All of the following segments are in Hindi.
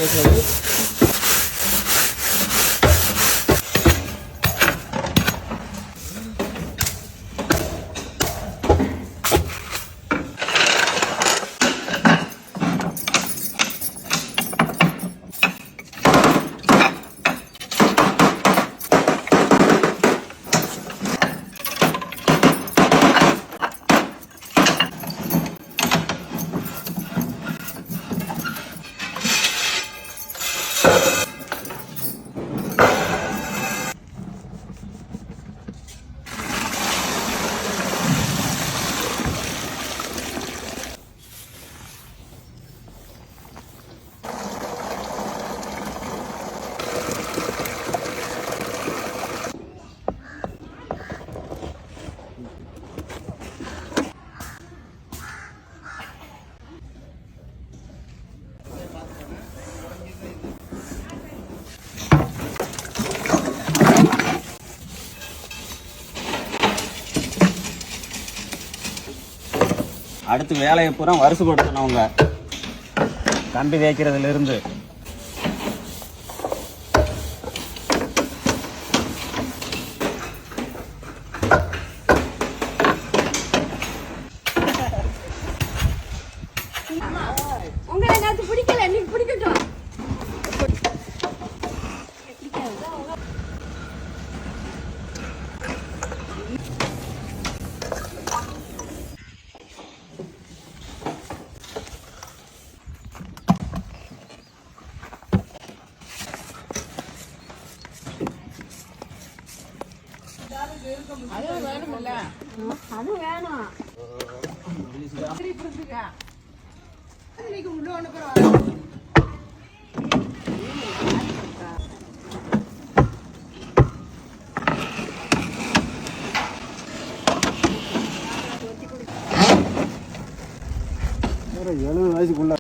வைக்கிறது. அடுத்து வேலையை பூரா வருஷப்படுத்தணும். அவங்க கம்பி தேய்க்கிறதுல இருந்து பிடிக்கல, நீ பிடிக்கட்டும். அது வேணும்ல, அது வேணும். ஒரு 70 வயசுக்குள்ள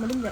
முடிஞ்ச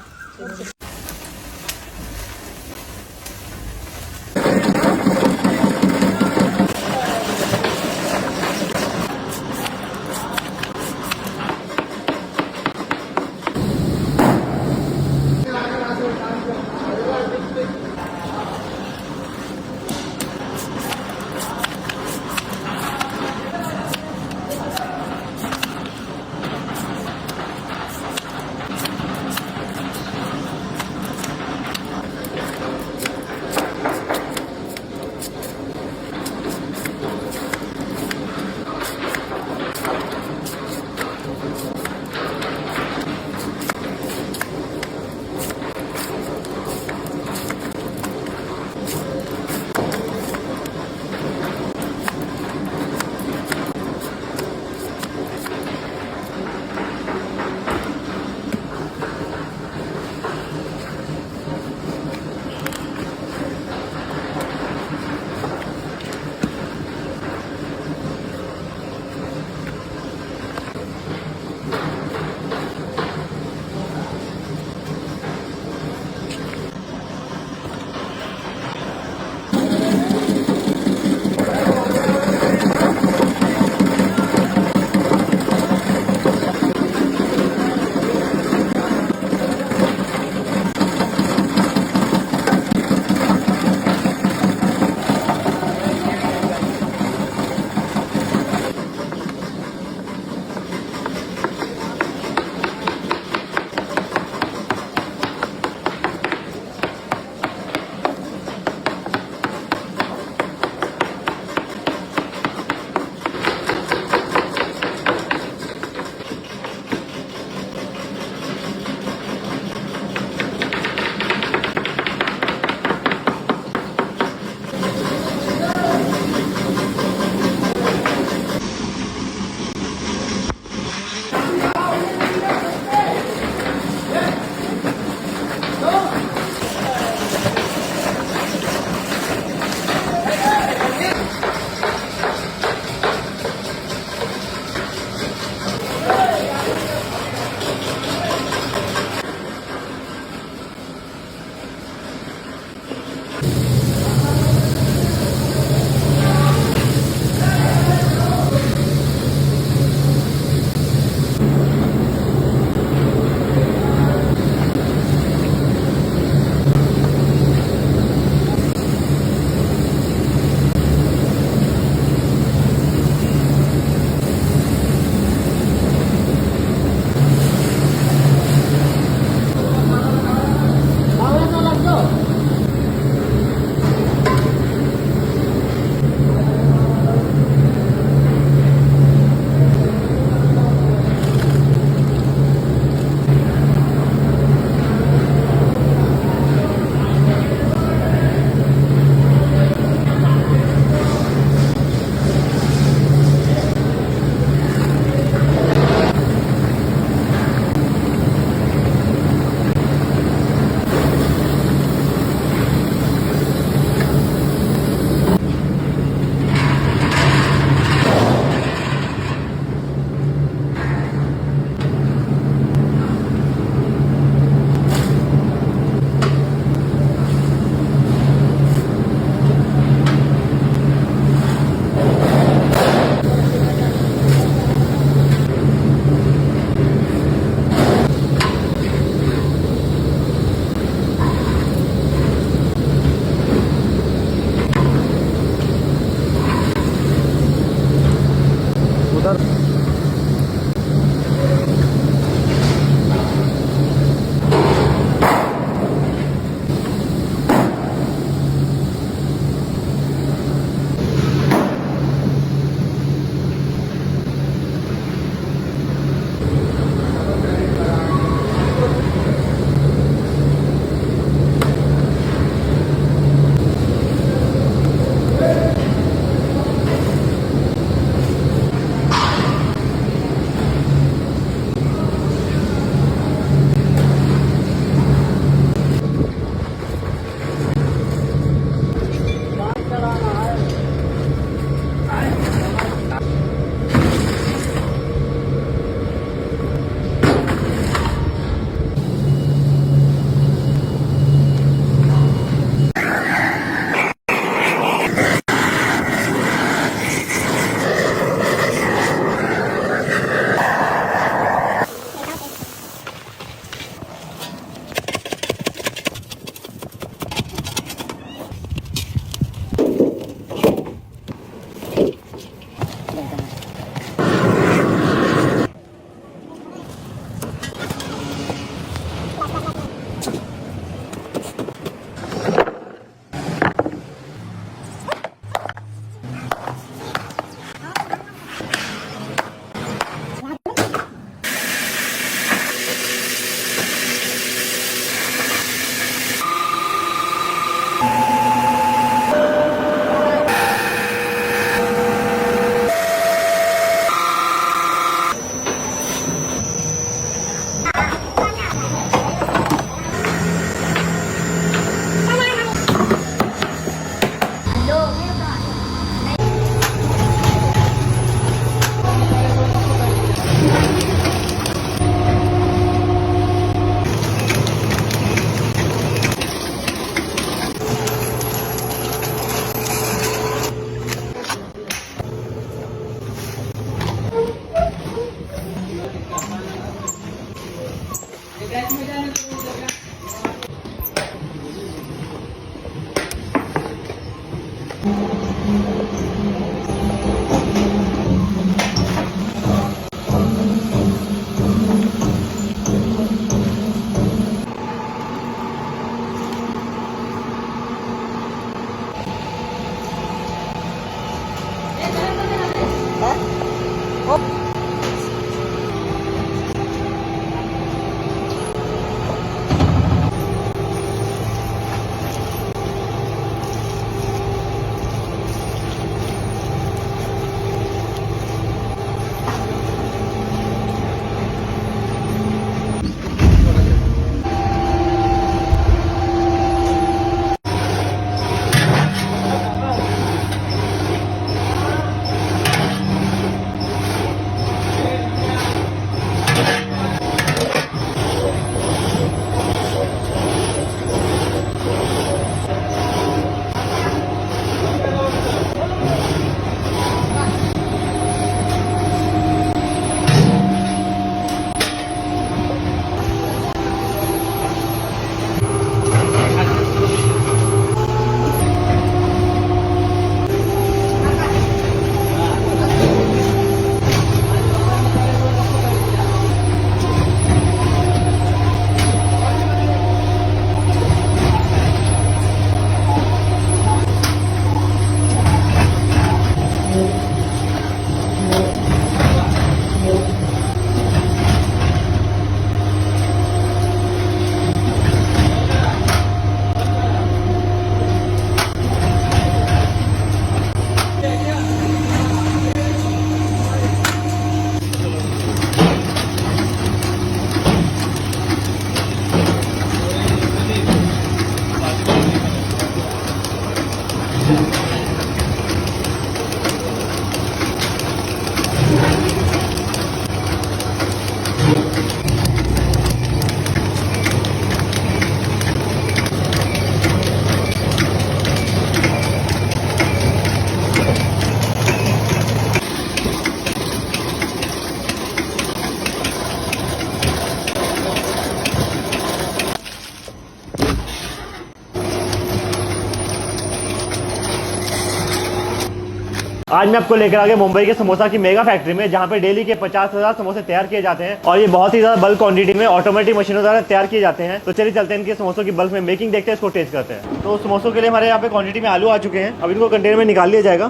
आज मैं आपको लेकर आ गया मुंबई के समोसा की मेगा फैक्ट्री में, जहाँ पे डेली के 50,000 समोसे तैयार किए जाते हैं और ये बहुत ही ज्यादा बल्क क्वांटिटी में ऑटोमेटिक मशीनों द्वारा तैयार किए जाते हैं। तो चलिए चलते हैं इनके समोसों की बल्क में मेकिंग देखते हैं, इसको टेस्ट करते हैं। तो समोसों के लिए हमारे यहाँ पे क्वांटिटी में आलू आ चुके हैं, अब इनको कंटेनर में निकाल लिया जाएगा।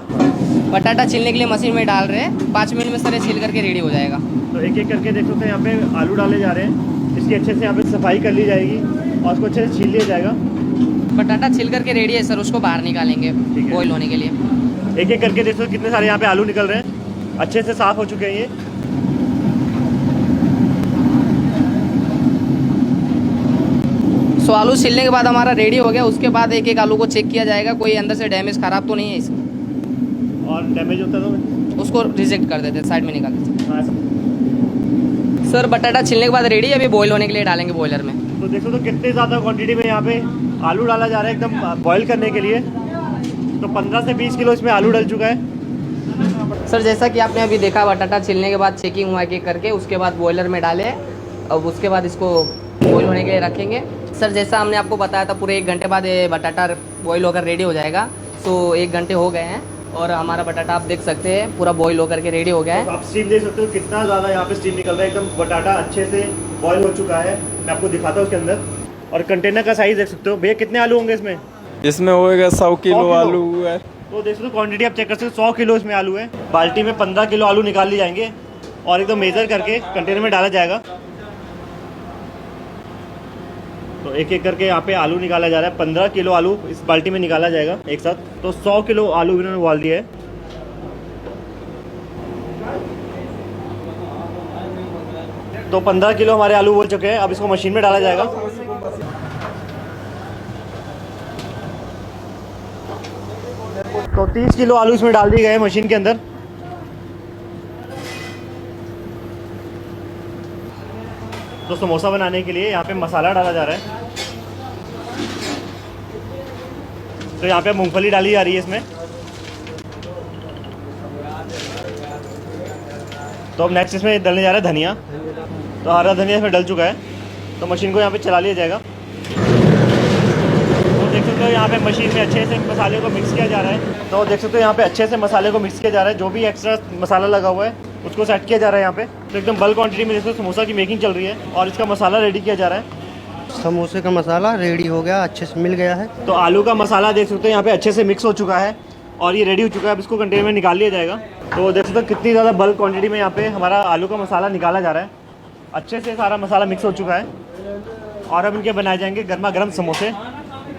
बटाटा छीलने के लिए मशीन में डाल रहे हैं, 5 मिनट में सर छील करके रेडी हो जाएगा। तो एक एक करके देख सकते हैं, यहाँ पे आलू डाले जा रहे हैं, इसकी अच्छे से यहाँ पे सफाई कर ली जाएगी और उसको अच्छे से छील लिया जाएगा। बटाटा छील करके रेडी है सर, उसको बाहर निकालेंगे बॉईल होने के लिए। एक एक करके देखो कितने सारे यहाँ पे आलू निकल रहे हैं, अच्छे से साफ हो चुके हैं ये। सो आलू छीलने के बाद हमारा रेडी हो गया। उसके बाद एक एक आलू को चेक किया जाएगा, कोई अंदर से डैमेज खराब तो नहीं है इसमें। और डैमेज होता है तो उसको रिजेक्ट कर देते हैं, साइड में निकाल देते हैं। हाँ। सर बटाटा छीलने के बाद रेडी है, अभी बॉईल होने के लिए डालेंगे बॉयलर में। तो देखो तो कितने ज़्यादा क्वांटिटी में यहाँ पे आलू डाला जा रहा है एकदम बॉईल करने के लिए। तो 15 से 20 किलो इसमें आलू डल चुका है। सर जैसा कि आपने अभी देखा, बटाटा छीलने के बाद चेकिंग हुआ एक करके, उसके बाद बॉयलर में डाले, अब उसके बाद इसको बॉईल होने के लिए रखेंगे। सर जैसा हमने आपको बताया था, पूरे 1 घंटे बाद ये बटाटा बॉईल होकर रेडी हो जाएगा। सो 1 घंटे हो गए हैं और हमारा बटाटा आप देख सकते हैं पूरा बॉईल होकर के रेडी हो गया है। तो आप स्टीम देख सकते हो कितना ज़्यादा यहाँ पे स्टीम निकल रहा है, एकदम बटाटा अच्छे से बॉईल हो चुका है। मैं आपको दिखाता हूँ उसके अंदर। और कंटेनर का साइज़ देख सकते हो भैया, कितने आलू होंगे इसमें? इसमें होएगा 100 किलो आलू है। तो देख सकते हो क्वांटिटी आप चेक कर सकते हो, 100 किलो इसमें आलू है। बाल्टी में 15 किलो आलू निकाल लिए जाएंगे और एकदम मेजर करके कंटेनर में डाला जाएगा। तो एक एक करके यहाँ पे आलू निकाला जा रहा है। 15 किलो आलू इस बाल्टी में निकाला जाएगा एक साथ। तो 100 किलो आलू इन्होंने उबाल दिया है। तो 15 किलो हमारे आलू उबल चुके हैं, अब इसको मशीन में डाला जाएगा। तो 30 किलो आलू इसमें डाल दिए गए मशीन के अंदर। तो समोसा बनाने के लिए यहाँ पे मसाला डाला जा रहा है। तो यहाँ पे मूंगफली डाली जा रही है इसमें। तो अब नेक्स्ट इसमें डलने जा रहा है धनिया। तो हरा धनिया इसमें डल चुका है। तो मशीन को यहाँ पे चला लिया जाएगा। तो देख सकते हो यहाँ पे मशीन में अच्छे से मसाले को मिक्स किया जा रहा है। तो देख सकते हो यहाँ पे अच्छे से मसाले को मिक्स किया जा रहा है। जो भी एक्स्ट्रा मसाला लगा हुआ है उसको सेट किया जा रहा है यहाँ पे। तो एकदम बल्क क्वांटिटी में जैसे समोसा की मेकिंग चल रही है और इसका मसाला रेडी किया जा रहा है। समोसे का मसाला रेडी हो गया, अच्छे से मिल गया है। तो आलू का मसाला देख सकते हो यहाँ पे अच्छे से मिक्स हो चुका है और ये रेडी हो चुका है। अब इसको कंटेनर में निकाल लिया जाएगा। तो देख सकते हो कितनी ज़्यादा बल्क क्वांटिटी में यहाँ पे हमारा आलू का मसाला निकाला जा रहा है। अच्छे से सारा मसाला मिक्स हो चुका है और अब इनके बनाए जाएंगे गर्मा गर्म समोसे।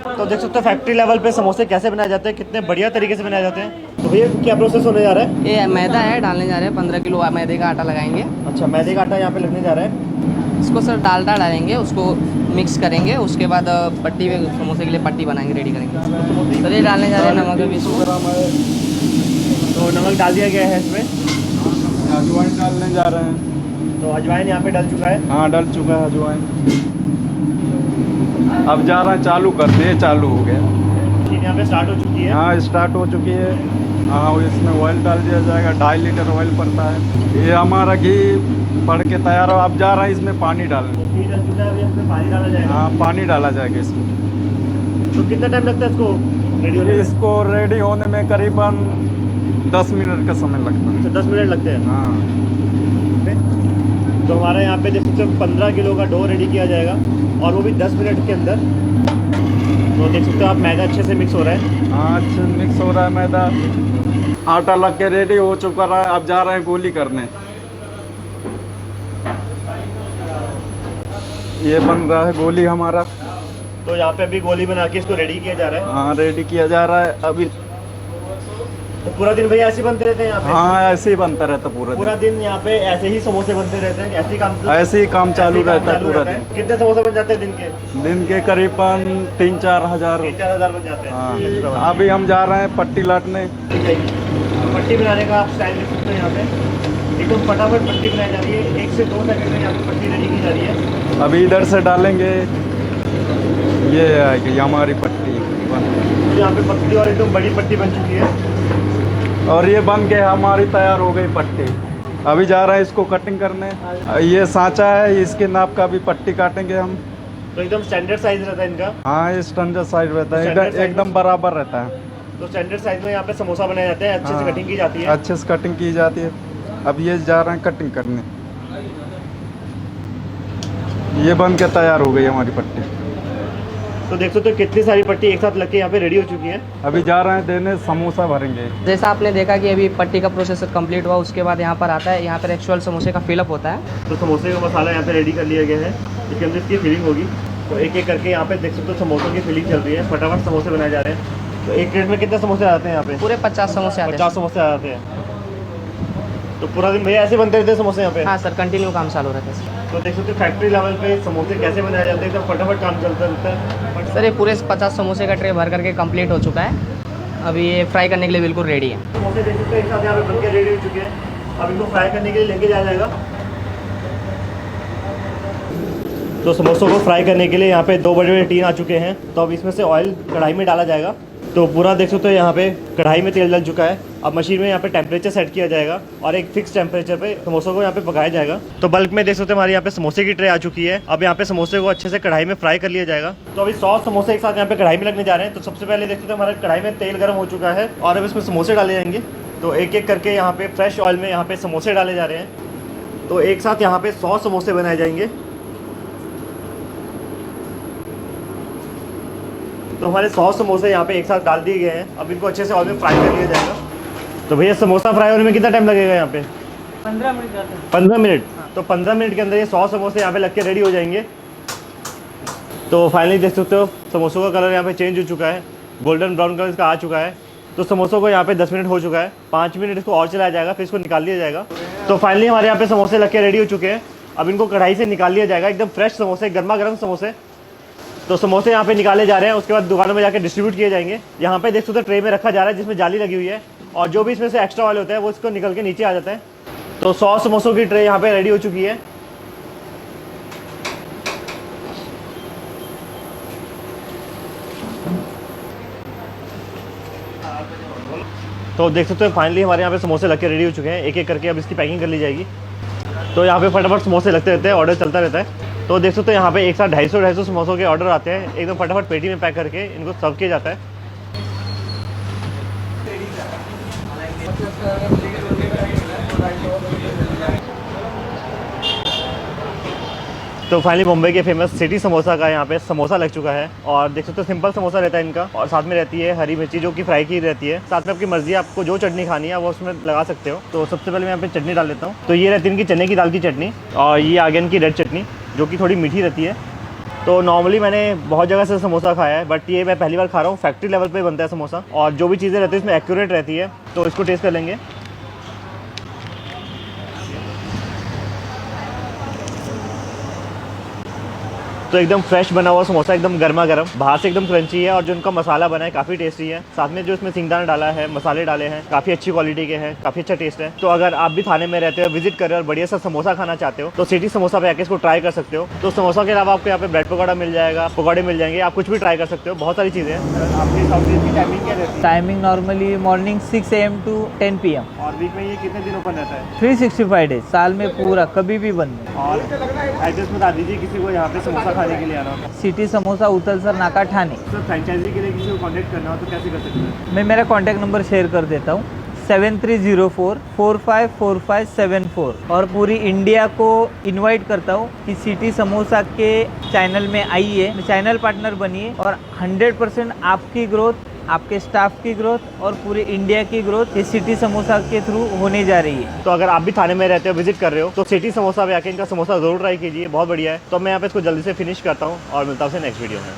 तो देख सकते हो फैक्ट्री लेवल पे समोसे कैसे बनाए जाते हैं, कितने बढ़िया तरीके से बनाए जाते हैं। तो भैया क्या प्रोसेस होने जा रहा है? ये मैदा है, डालने जा रहे हैं 15 किलो मैदे का आटा लगाएंगे। अच्छा, मैदे का आटा यहाँ पे लगने जा रहा है। इसको सर डालडा डालेंगे, उसको मिक्स करेंगे। उसके बाद पट्टी में समोसे के लिए पट्टी बनाएंगे, रेडी करेंगे। सर ये डालने जा रहे हैं नमक भी। तो नमक डाल दिया गया है इसमें। अजवाइन डालने जा रहे हैं। तो अजवाइन यहाँ पे डल चुका है। हाँ, डल चुका है अजवाइन। अब जा रहा है चालू करते हैं। चालू हो गया। मशीन यहाँ पे स्टार्ट हो चुकी है। हाँ, स्टार्ट हो चुकी है। हाँ, इसमें ऑयल डाल दिया जाएगा। 2.5 लीटर ऑयल पड़ता है। ये हमारा घी पड़ के तैयार हो। अब जा रहा है इसमें पानी डालने। घी डल चुका है, अभी इसमें पानी डाला जाएगा। हाँ, पानी डाला जाएगा इसमें। तो कितना टाइम लगता है इसको रेडी होने में? इसको रेडी होने में करीबन 10 मिनट का समय लगता है। 10 मिनट लगते हैं। हाँ। तो हमारे यहाँ पे जैसे 15 किलो का डो रेडी किया जाएगा और वो भी 10 मिनट के अंदर। तो देख सकते हो आप मैदा अच्छे से मिक्स हो रहा है। हाँ, अच्छे मिक्स हो रहा है मैदा। आटा लग के रेडी हो चुका है। अब जा रहे हैं गोली करने। ये बन रहा है गोली हमारा। तो यहाँ पे अभी गोली बना के इसको रेडी किया जा रहा है। हाँ, रेडी किया जा रहा है अभी। तो पूरा दिन भैया ऐसे ही बनते रहते हैं यहाँ पे? हाँ, ऐसे ही बनता रहता पूरा दिन यहाँ पे ऐसे ही समोसे बनते रहते हैं? ऐसे ही काम चालू रहता है पूरा दिन। कितने समोसे बन जाते हैं दिन के? दिन के करीबन 3-4 हज़ार। 3-4 हज़ार बन जाते हैं। हाँ, अभी हम जा रहे हैं पट्टी लाटने। पट्टी बनाने का आप स्टाइल देख सकते हैं यहाँ पे। एकदम फटाफट पट्टी बनाई जा रही है। 1 से 2 सेकंड में यहाँ पे पट्टी रेडी की जा रही है। अभी इधर से डालेंगे। ये आएगी हमारी पट्टी तो यहाँ पे पतली और एकदम बड़ी पट्टी बन चुकी है और ये बन के हमारी तैयार हो गई पट्टी। अभी जा रहे हैं इसको कटिंग करने। ये सांचा है, इसके नाप का भी पट्टी काटेंगे हम। तो एकदम स्टैंडर्ड साइज रहता है इनका? हाँ, ये स्टैंडर्ड साइज रहता है। एकदम बराबर रहता है। तो स्टैंडर्ड साइज में यहाँ पे समोसा बनाए जाते हैं। अच्छे से कटिंग की जाती है। अच्छे से कटिंग की जाती है। अब ये जा रहे हैं कटिंग करने। ये बन के तैयार हो गई हमारी पट्टी। तो देख सकते हो कितनी सारी पट्टी एक साथ लग के यहाँ पे रेडी हो चुकी है। अभी जा रहे हैं देने, समोसा भरेंगे। जैसा आपने देखा कि अभी पट्टी का प्रोसेस कंप्लीट हुआ, उसके बाद यहाँ पर आता है, यहाँ पर एक्चुअल समोसे का फिलअप होता है। तो समोसे का मसाला यहाँ पे रेडी कर लिया गया है। इसके अंदर इसकी फिलिंग होगी। तो एक एक करके यहाँ पे देख सकते हो समोसों की फिलिंग चल रही है। फटाफट समोसे बनाए जा रहे हैं। तो एक प्लेट में कितने समोसे आते हैं यहाँ पे? पूरे 50 समोसे आते हैं। 50 समोसे आ जाते हैं। तो पूरा दिन भैया ऐसे बनते रहते हैं समोसे यहाँ पे? हाँ सर, कंटिन्यू काम चालू रहता है। तो देख सकते हो फैक्ट्री लेवल पे समोसे कैसे बनाए जाते हैं। तो फटाफट काम चलता रहता है। सर ये पूरे 50 समोसे का ट्रे भर करके कंप्लीट हो चुका है। अभी ये फ्राई करने के लिए बिल्कुल रेडी है। समोसे देख सकते हो एक साथ यहाँ पे बनके रेडी हो चुके हैं। अब इनको फ्राई करने के लिए लेके जाया जाएगा। तो समोसों को फ्राई करने के लिए यहाँ पे 2 बड़े-बड़े टीन आ चुके हैं। तो अब इसमें से ऑयल कढ़ाई में डाला जाएगा। तो पूरा देख सकते हो यहाँ पे कढ़ाई में तेल डल चुका है। अब मशीन में यहाँ पे टेम्परेचर सेट किया जाएगा और एक फिक्स टेम्परेचर पे समोसों को यहाँ पे पकाया जाएगा। तो बल्क में देख सकते हो हमारे यहाँ पे समोसे की ट्रे आ चुकी है। अब यहाँ पे समोसे को अच्छे से कढ़ाई में फ्राई कर लिया जाएगा। तो अभी 100 समोसे एक साथ यहाँ पे कढ़ाई में लगने जा रहे हैं। तो सबसे पहले देख सकते हो हमारे कढ़ाई में तेल गर्म हो चुका है और अब इसमें समोसे डाले जाएंगे। तो एक एक करके यहाँ पे फ्रेश ऑयल में यहाँ पे समोसे डाले जा रहे हैं। तो एक साथ यहाँ पे 100 समोसे बनाए जाएंगे। तो हमारे 100 समोसे यहाँ पे एक साथ डाल दिए गए हैं। अब इनको अच्छे से ऑयल में फ्राई कर लिया जाएगा। तो भैया समोसा फ्राई होने में कितना टाइम लगेगा यहाँ पे? 15 मिनट जाते हैं। 15 मिनट। तो 15 मिनट के अंदर ये 100 समोसे यहाँ पे लग के रेडी हो जाएंगे। तो फाइनली देख सकते हो समोसों का कलर यहाँ पे चेंज हो चुका है। गोल्डन ब्राउन कलर इसका आ चुका है। तो समोसों को यहाँ पे 10 मिनट हो चुका है। 5 मिनट इसको और चलाया जाएगा, फिर इसको निकाल लिया जाएगा। तो फाइनली हमारे यहाँ पे समोसे लग के रेडी हो चुके हैं। अब इनको कढ़ाई से निकाल लिया जाएगा। एकदम फ्रेश समोसे, गर्मा गर्म समोसे। तो समोसे यहाँ पे निकाले जा रहे हैं, उसके बाद दुकानों में जाकर डिस्ट्रीब्यूट किए जाएंगे। यहाँ पे देख सकते हो ट्रे में रखा जा रहा है जिसमें जाली लगी हुई है, और जो भी इसमें से एक्स्ट्रा ऑयल होता है वो इसको निकल के नीचे आ जाता है। तो 100 समोसों की ट्रे यहाँ पे रेडी हो चुकी है। तो देख सकते हो फाइनली हमारे यहाँ पे समोसे लग के रेडी हो चुके हैं। एक एक करके अब इसकी पैकिंग कर ली जाएगी। तो यहाँ पे फटाफट समोसे लगते रहते हैं, ऑर्डर चलता रहता है। तो देख सकते हो यहाँ पे एक साथ 250 समोसों के ऑर्डर आते हैं, एकदम फटाफट पेटी में पैक करके इनको सर्व किया जाता है। तो फाइनली मुंबई के फेमस सिटी समोसा का यहाँ पे समोसा लग चुका है। और देख सकते हो सिंपल समोसा रहता है इनका, और साथ में रहती है हरी मिर्ची जो कि फ्राई की रहती है। साथ में आपकी मर्जी है, आपको जो चटनी खानी है वो उसमें लगा सकते हो। तो सबसे पहले मैं यहाँ पे चटनी डाल लेता हूँ। तो ये रहती है इनकी चने की दाल की चटनी, और ये आगे इनकी रेड चटनी जो कि थोड़ी मीठी रहती है। तो नॉर्मली मैंने बहुत जगह से समोसा खाया है, बट ये मैं पहली बार खा रहा हूँ। फैक्ट्री लेवल पे बनता है समोसा, और जो भी चीज़ें रहती है इसमें एक्यूरेट रहती है। तो इसको टेस्ट कर लेंगे। तो एकदम फ्रेश बना हुआ समोसा, एकदम गर्मा गर्म, बाहर से एकदम क्रंची है, और जो उनका मसाला बना है काफ़ी टेस्टी है। साथ में जो इसमें सिंगदाना डाला है, मसाले डाले हैं, काफ़ी अच्छी क्वालिटी के हैं, काफ़ी अच्छा टेस्ट है। तो अगर आप भी थाने में रहते हो, विजिट कर रहे हो और बढ़िया सा समोसा खाना चाहते हो, तो सिटी समोसा पे आके इसको ट्राई कर सकते हो। तो समोसा के अलावा आपको यहाँ पे ब्रेड पकौड़ा मिल जाएगा, पकौड़े मिल जाएंगे, आप कुछ भी ट्राई कर सकते हो। बहुत सारी चीज़ें हैं। आपकी साउथ इंडियन की टाइमिंग क्या रहती है? Timing normally morning 6 AM to 10 PM। और वीक में ये कितने दिन ओपन रहता है? 365 डेज, साल में पूरा, कभी भी बंद नहीं। और एड्रेस बता दीजिए किसी को यहाँ पे समोसा खाने के लिए आना हो। सिटी समोसा उतलसर नाका ठाणे। सर फ्रेंचाइजी के लिए किसी को कॉन्टैक्ट करना हो तो कैसे कर सकते हैं? मैं मेरा कॉन्टैक्ट नंबर शेयर कर देता हूँ, 7304454574। और पूरी इंडिया को इनवाइट करता हूँ कि सिटी समोसा के चैनल में आइए, चैनल पार्टनर बनिए, और 100% आपकी ग्रोथ, आपके स्टाफ की ग्रोथ और पूरे इंडिया की ग्रोथ ये सिटी समोसा के थ्रू होने जा रही है। तो अगर आप भी थाने में रहते हो, विजिट कर रहे हो, तो सिटी समोसा पे आके इनका समोसा जरूर ट्राई कीजिए, बहुत बढ़िया है। तो मैं यहाँ पे इसको जल्दी से फिनिश करता हूँ और मिलता हूँ नेक्स्ट वीडियो में।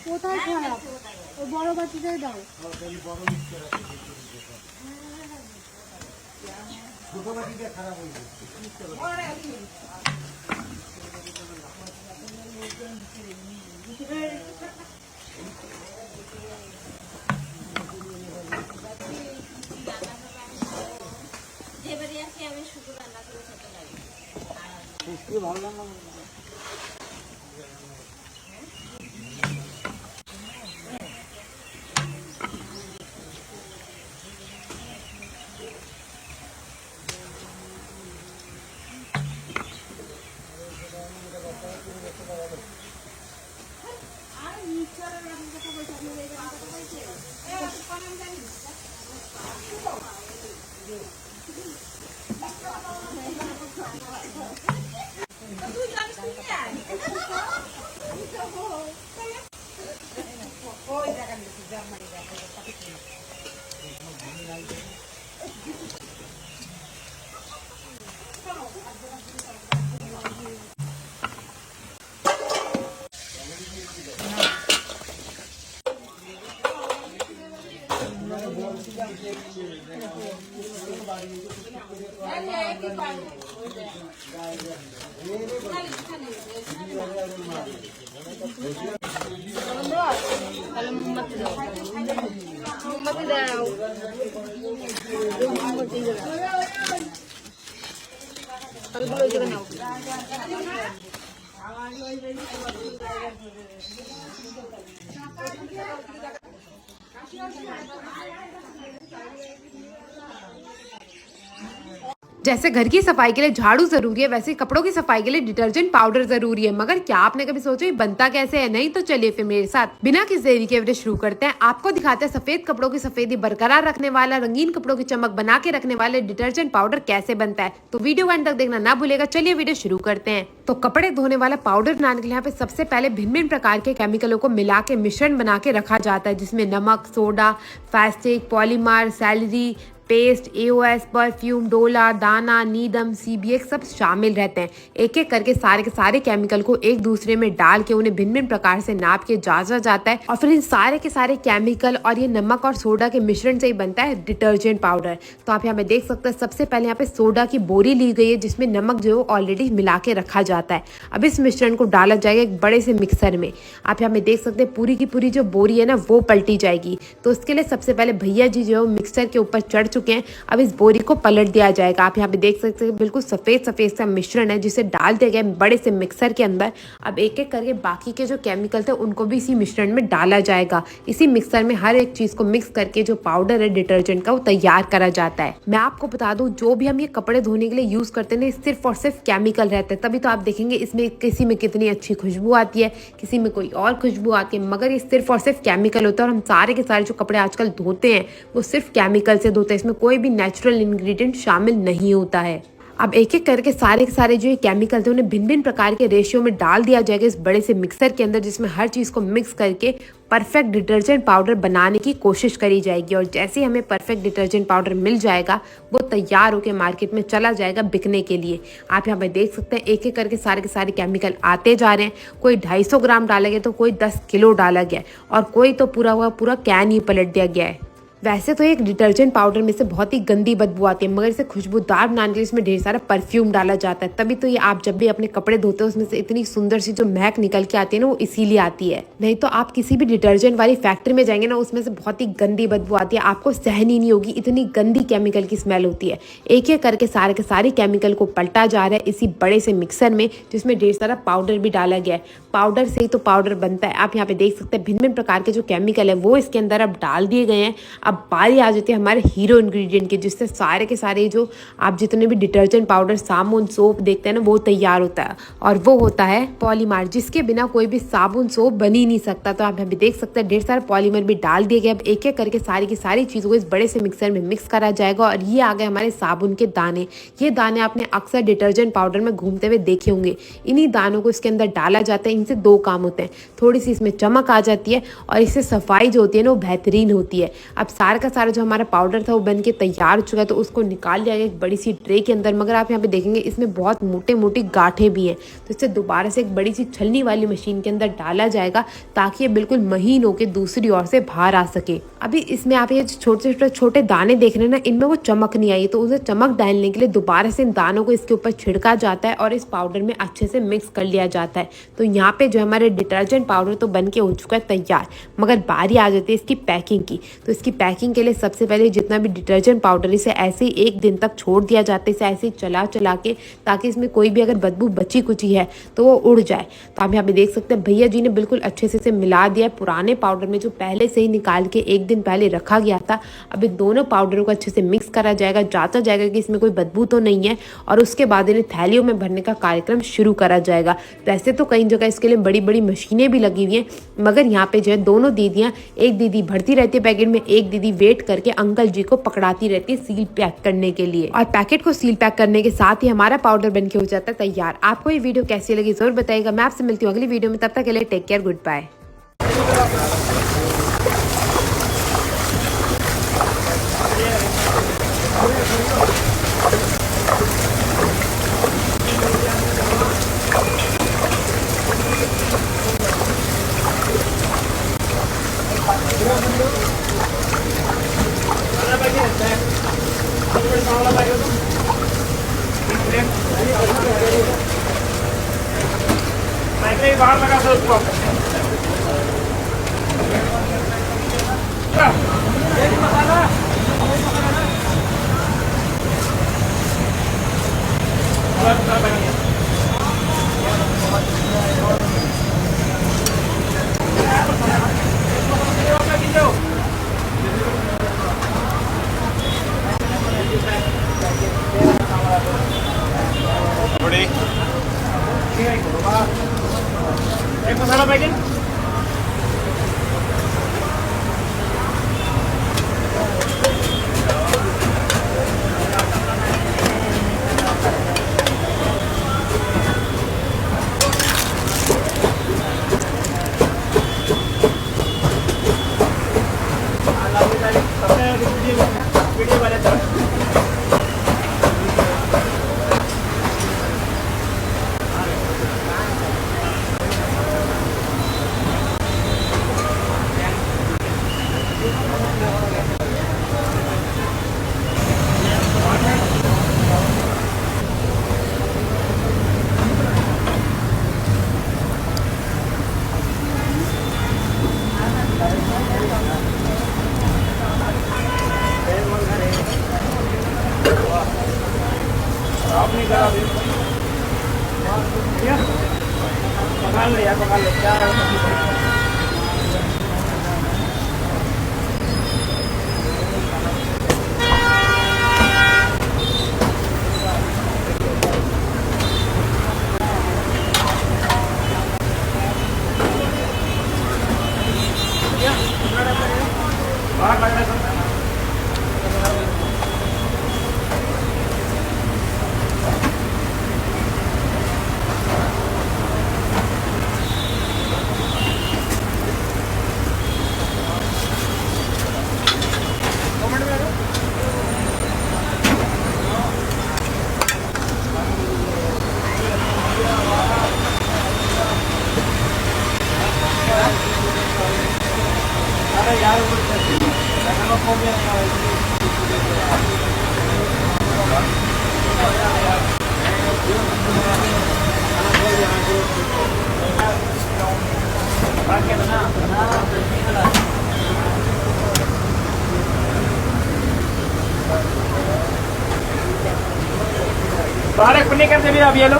কোথায় খারাপ? ওই বড় বাটিটাই দাও। ছোট বাটিটা খারাপ হয়েছে। जैसे घर की सफाई के लिए झाड़ू जरूरी है, वैसे कपड़ों की सफाई के लिए डिटर्जेंट पाउडर जरूरी है। मगर क्या आपने कभी सोचा ये बनता कैसे है? नहीं तो चलिए फिर मेरे साथ बिना किसी देरी के वीडियो शुरू करते हैं। आपको दिखाते हैं सफेद कपड़ों की सफेदी बरकरार रखने वाला, रंगीन कपड़ों की चमक बना के रखने वाले डिटर्जेंट पाउडर कैसे बनता है। तो वीडियो को अंत तक देखना ना भूलेगा। चलिए वीडियो शुरू करते हैं। तो कपड़े धोने वाला पाउडर बनाने के लिए यहाँ पे सबसे पहले भिन्न भिन्न प्रकार के केमिकलों को मिला के मिश्रण बना के रखा जाता है, जिसमें नमक, सोडा, फैस्टिक, पॉलीमर, सैलरी पेस्ट, एओएस, परफ्यूम, डोला, दाना, नीदम, सीबीएक्स सब शामिल रहते हैं। एक एक करके सारे के सारे केमिकल को एक दूसरे में डाल के उन्हें भिन्न भिन्न प्रकार से नाप के जांचा जाता है और फिर इन सारे के सारे केमिकल और ये नमक और सोडा के मिश्रण से ही बनता है डिटर्जेंट पाउडर। तो आप यहाँ पे देख सकते हैं सबसे पहले यहाँ पे सोडा की बोरी ली गई है, जिसमें नमक जो ऑलरेडी मिला के रखा जाता है। अब इस मिश्रण को डाला जाएगा एक बड़े से मिक्सर में। आप यहाँ पे देख सकते हैं पूरी की पूरी जो बोरी है ना वो पलटी जाएगी। तो उसके लिए सबसे पहले भैया जी जो मिक्सर के ऊपर चढ़ चुके हैं। अब इस बोरी को पलट दिया जाएगा। आप यहाँ पे देख सकते हैं बिल्कुल सफेद सफेद सा मिश्रण है, जिसे डाल दिया गया बड़े से मिक्सर के अंदर। अब एक एक करके बाकी के जो केमिकल थे उनको भी इसी मिश्रण में डाला जाएगा। इसी मिक्सर में हर एक चीज को मिक्स करके जो पाउडर है डिटर्जेंट का वो तैयार करा जाता है। मैं आपको बता दूं जो भी हम ये कपड़े धोने के लिए यूज करते हैं सिर्फ और सिर्फ केमिकल रहते हैं। तभी तो आप देखेंगे इसमें किसी में कितनी अच्छी खुशबू आती है, किसी में कोई और खुशबू आती है, मगर ये सिर्फ और सिर्फ केमिकल होता है। और हम सारे के सारे जो कपड़े आजकल धोते हैं वो सिर्फ केमिकल से धोते हैं। इसमें कोई भी नेचुरल इंग्रेडिएंट शामिल नहीं होता है। अब एक एक करके सारे के सारे जो ये केमिकल थे उन्हें भिन्न भिन्न प्रकार के रेशियो में डाल दिया जाएगा इस बड़े से मिक्सर के अंदर, जिसमें हर चीज़ को मिक्स करके परफेक्ट डिटर्जेंट पाउडर बनाने की कोशिश करी जाएगी। और जैसे ही हमें परफेक्ट डिटर्जेंट पाउडर मिल जाएगा वो तैयार होकर मार्केट में चला जाएगा बिकने के लिए। आप यहाँ पे देख सकते हैं एक एक करके सारे के सारे केमिकल आते जा रहे हैं। कोई 250 ग्राम डाला गया तो कोई 10 किलो डाला गया और कोई तो पूरा कैन ही पलट दिया गया है। वैसे तो एक डिटर्जेंट पाउडर में से बहुत ही गंदी बदबू आती है, मगर इसे खुशबूदार बनाने के लिए इसमें ढेर सारा परफ्यूम डाला जाता है। तभी तो ये आप जब भी अपने कपड़े धोते हो उसमें से इतनी सुंदर सी जो महक निकल के आती है ना वो इसीलिए आती है। नहीं तो आप किसी भी डिटर्जेंट वाली फैक्ट्री में जाएंगे ना उसमें से बहुत ही गंदी बदबू आती है, आपको सहन ही नहीं होगी, इतनी गंदी केमिकल की स्मेल होती है। एक एक करके सारे के सारे केमिकल को पलटा जा रहा है इसी बड़े से मिक्सर में, जिसमें ढेर सारा पाउडर भी डाला गया है। पाउडर से ही तो पाउडर बनता है। आप यहाँ पे देख सकते हैं भिन्न भिन्न प्रकार के जो केमिकल है वो इसके अंदर अब डाल दिए गए हैं। अब बारी आ जाती है हमारे हीरो इंग्रेडिएंट की, जिससे सारे के सारे जो आप जितने भी डिटर्जेंट पाउडर, साबुन, सोप देखते हैं ना वो तैयार होता है। और वो होता है पॉलीमर, जिसके बिना कोई भी साबुन सोप बन ही नहीं सकता। तो आप यहाँ पे देख सकते हैं ढेर सारे पॉलीमर भी डाल दिए गए। अब एक एक करके सारी की सारी चीज़ों को इस बड़े से मिक्सर में मिक्स करा जाएगा। और ये आ गए हमारे साबुन के दाने। ये दाने आपने अक्सर डिटर्जेंट पाउडर में घूमते हुए देखे होंगे। इन्हीं दानों को इसके अंदर डाला जाता है। इनसे दो काम होते हैं, थोड़ी सी इसमें चमक आ जाती है और इससे सफाई जो होती है ना वो बेहतरीन होती है। अब सारा का सारा जो हमारा पाउडर था वो बन के तैयार हो चुका है, तो उसको निकाल लिया गया एक बड़ी सी ट्रे के अंदर। मगर आप यहाँ पे देखेंगे इसमें बहुत मोटे मोटी गांठें भी हैं, तो इसे दोबारा से एक बड़ी सी छलनी वाली मशीन के अंदर डाला जाएगा ताकि ये बिल्कुल महीन होकर दूसरी ओर से बाहर आ सके। अभी इसमें आप ये छोटे छोटे दाने देख रहे हैं ना, इनमें वो चमक नहीं आई, तो उसे चमक डालने के लिए दोबारा से इन दानों को इसके ऊपर छिड़का जाता है और इस पाउडर में अच्छे से मिक्स कर लिया जाता है। तो यहाँ पे जो हमारे डिटर्जेंट पाउडर तो बन के हो चुका है तैयार। मगर बारी आ जाती है इसकी पैकिंग की। तो इसकी पैकिंग के लिए सबसे पहले जितना भी डिटर्जेंट पाउडर इसे ऐसे ही 1 दिन तक छोड़ दिया जाता है, इसे ऐसे ही चला चला के, ताकि इसमें कोई भी अगर बदबू बची कुची है तो वो उड़ जाए। तो आप यहाँ पे देख सकते हैं भैया जी ने बिल्कुल अच्छे से इसे मिला दिया है पुराने पाउडर में, जो पहले से ही निकाल के 1 दिन पहले रखा गया था। अब इन दोनों पाउडरों को अच्छे से मिक्स करा जाएगा, जांचा जाएगा कि इसमें कोई बदबू तो नहीं है, और उसके बाद इन्हें थैलियों में भरने का कार्यक्रम शुरू करा जाएगा। वैसे तो कई जगह इसके लिए बड़ी बड़ी मशीनें भी लगी हुई हैं, मगर यहाँ पे जो है दोनों दीदियाँ, एक दीदी भरती रहती है पैकेट में, एक दीदी वेट करके अंकल जी को पकड़ाती रहती है सील पैक करने के लिए। और पैकेट को सील पैक करने के साथ ही हमारा पाउडर बनके हो जाता है तैयार। आपको ये वीडियो कैसी लगी जरूर बताइएगा। मैं आपसे मिलती हूँ अगली वीडियो में, तब तक के लिए टेक केयर, गुड बाय। बाहर लगा था उसको। एक मसाला पैकेट। पकड़ लिया, पकड़ लो क्या बाहर खुली कर दे अब ये लो।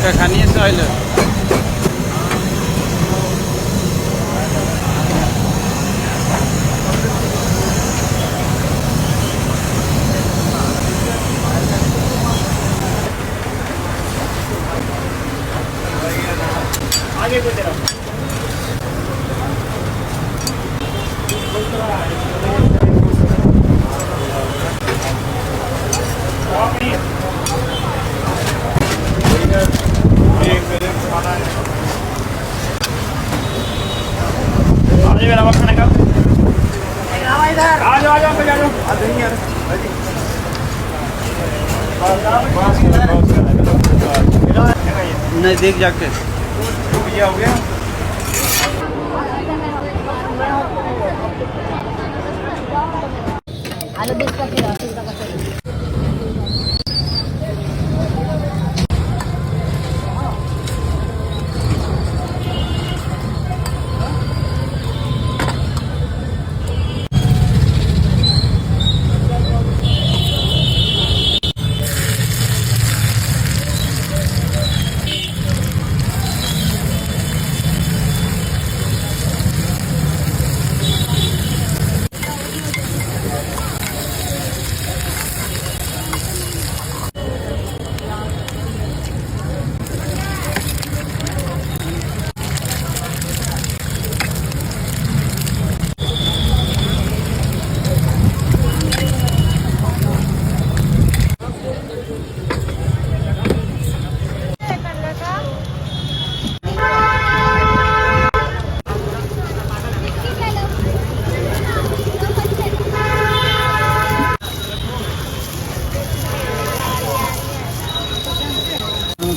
क्या खानी है साहिल? आगे को तेरा खाने का आ जाओ आ जाओ आ जाओ। नज़दीक जाके। हो गया आलू 20 का किलो 80 का किलो।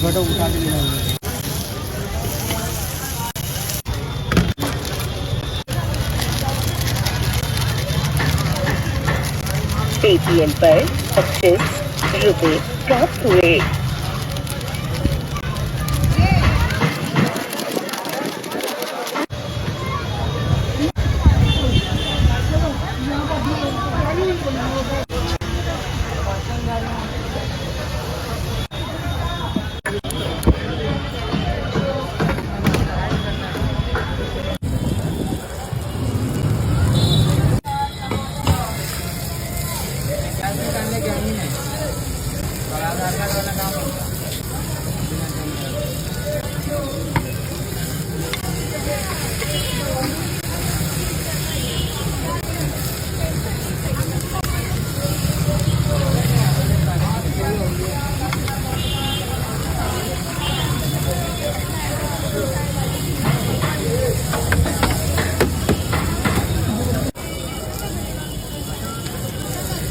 फोटो उठा के ले जाएंगे। पेटीएम पर 25 रुपए प्राप्त हुए।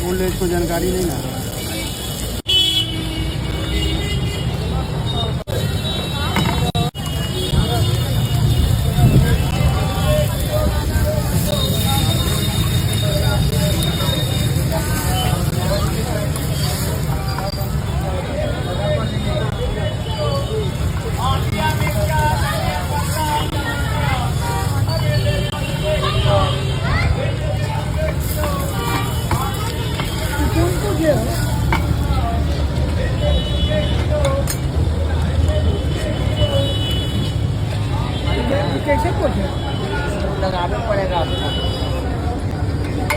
ओल्ड एज को जानकारी नहीं ना। कैसे पहुंचे? लगाना पड़ेगा आपको,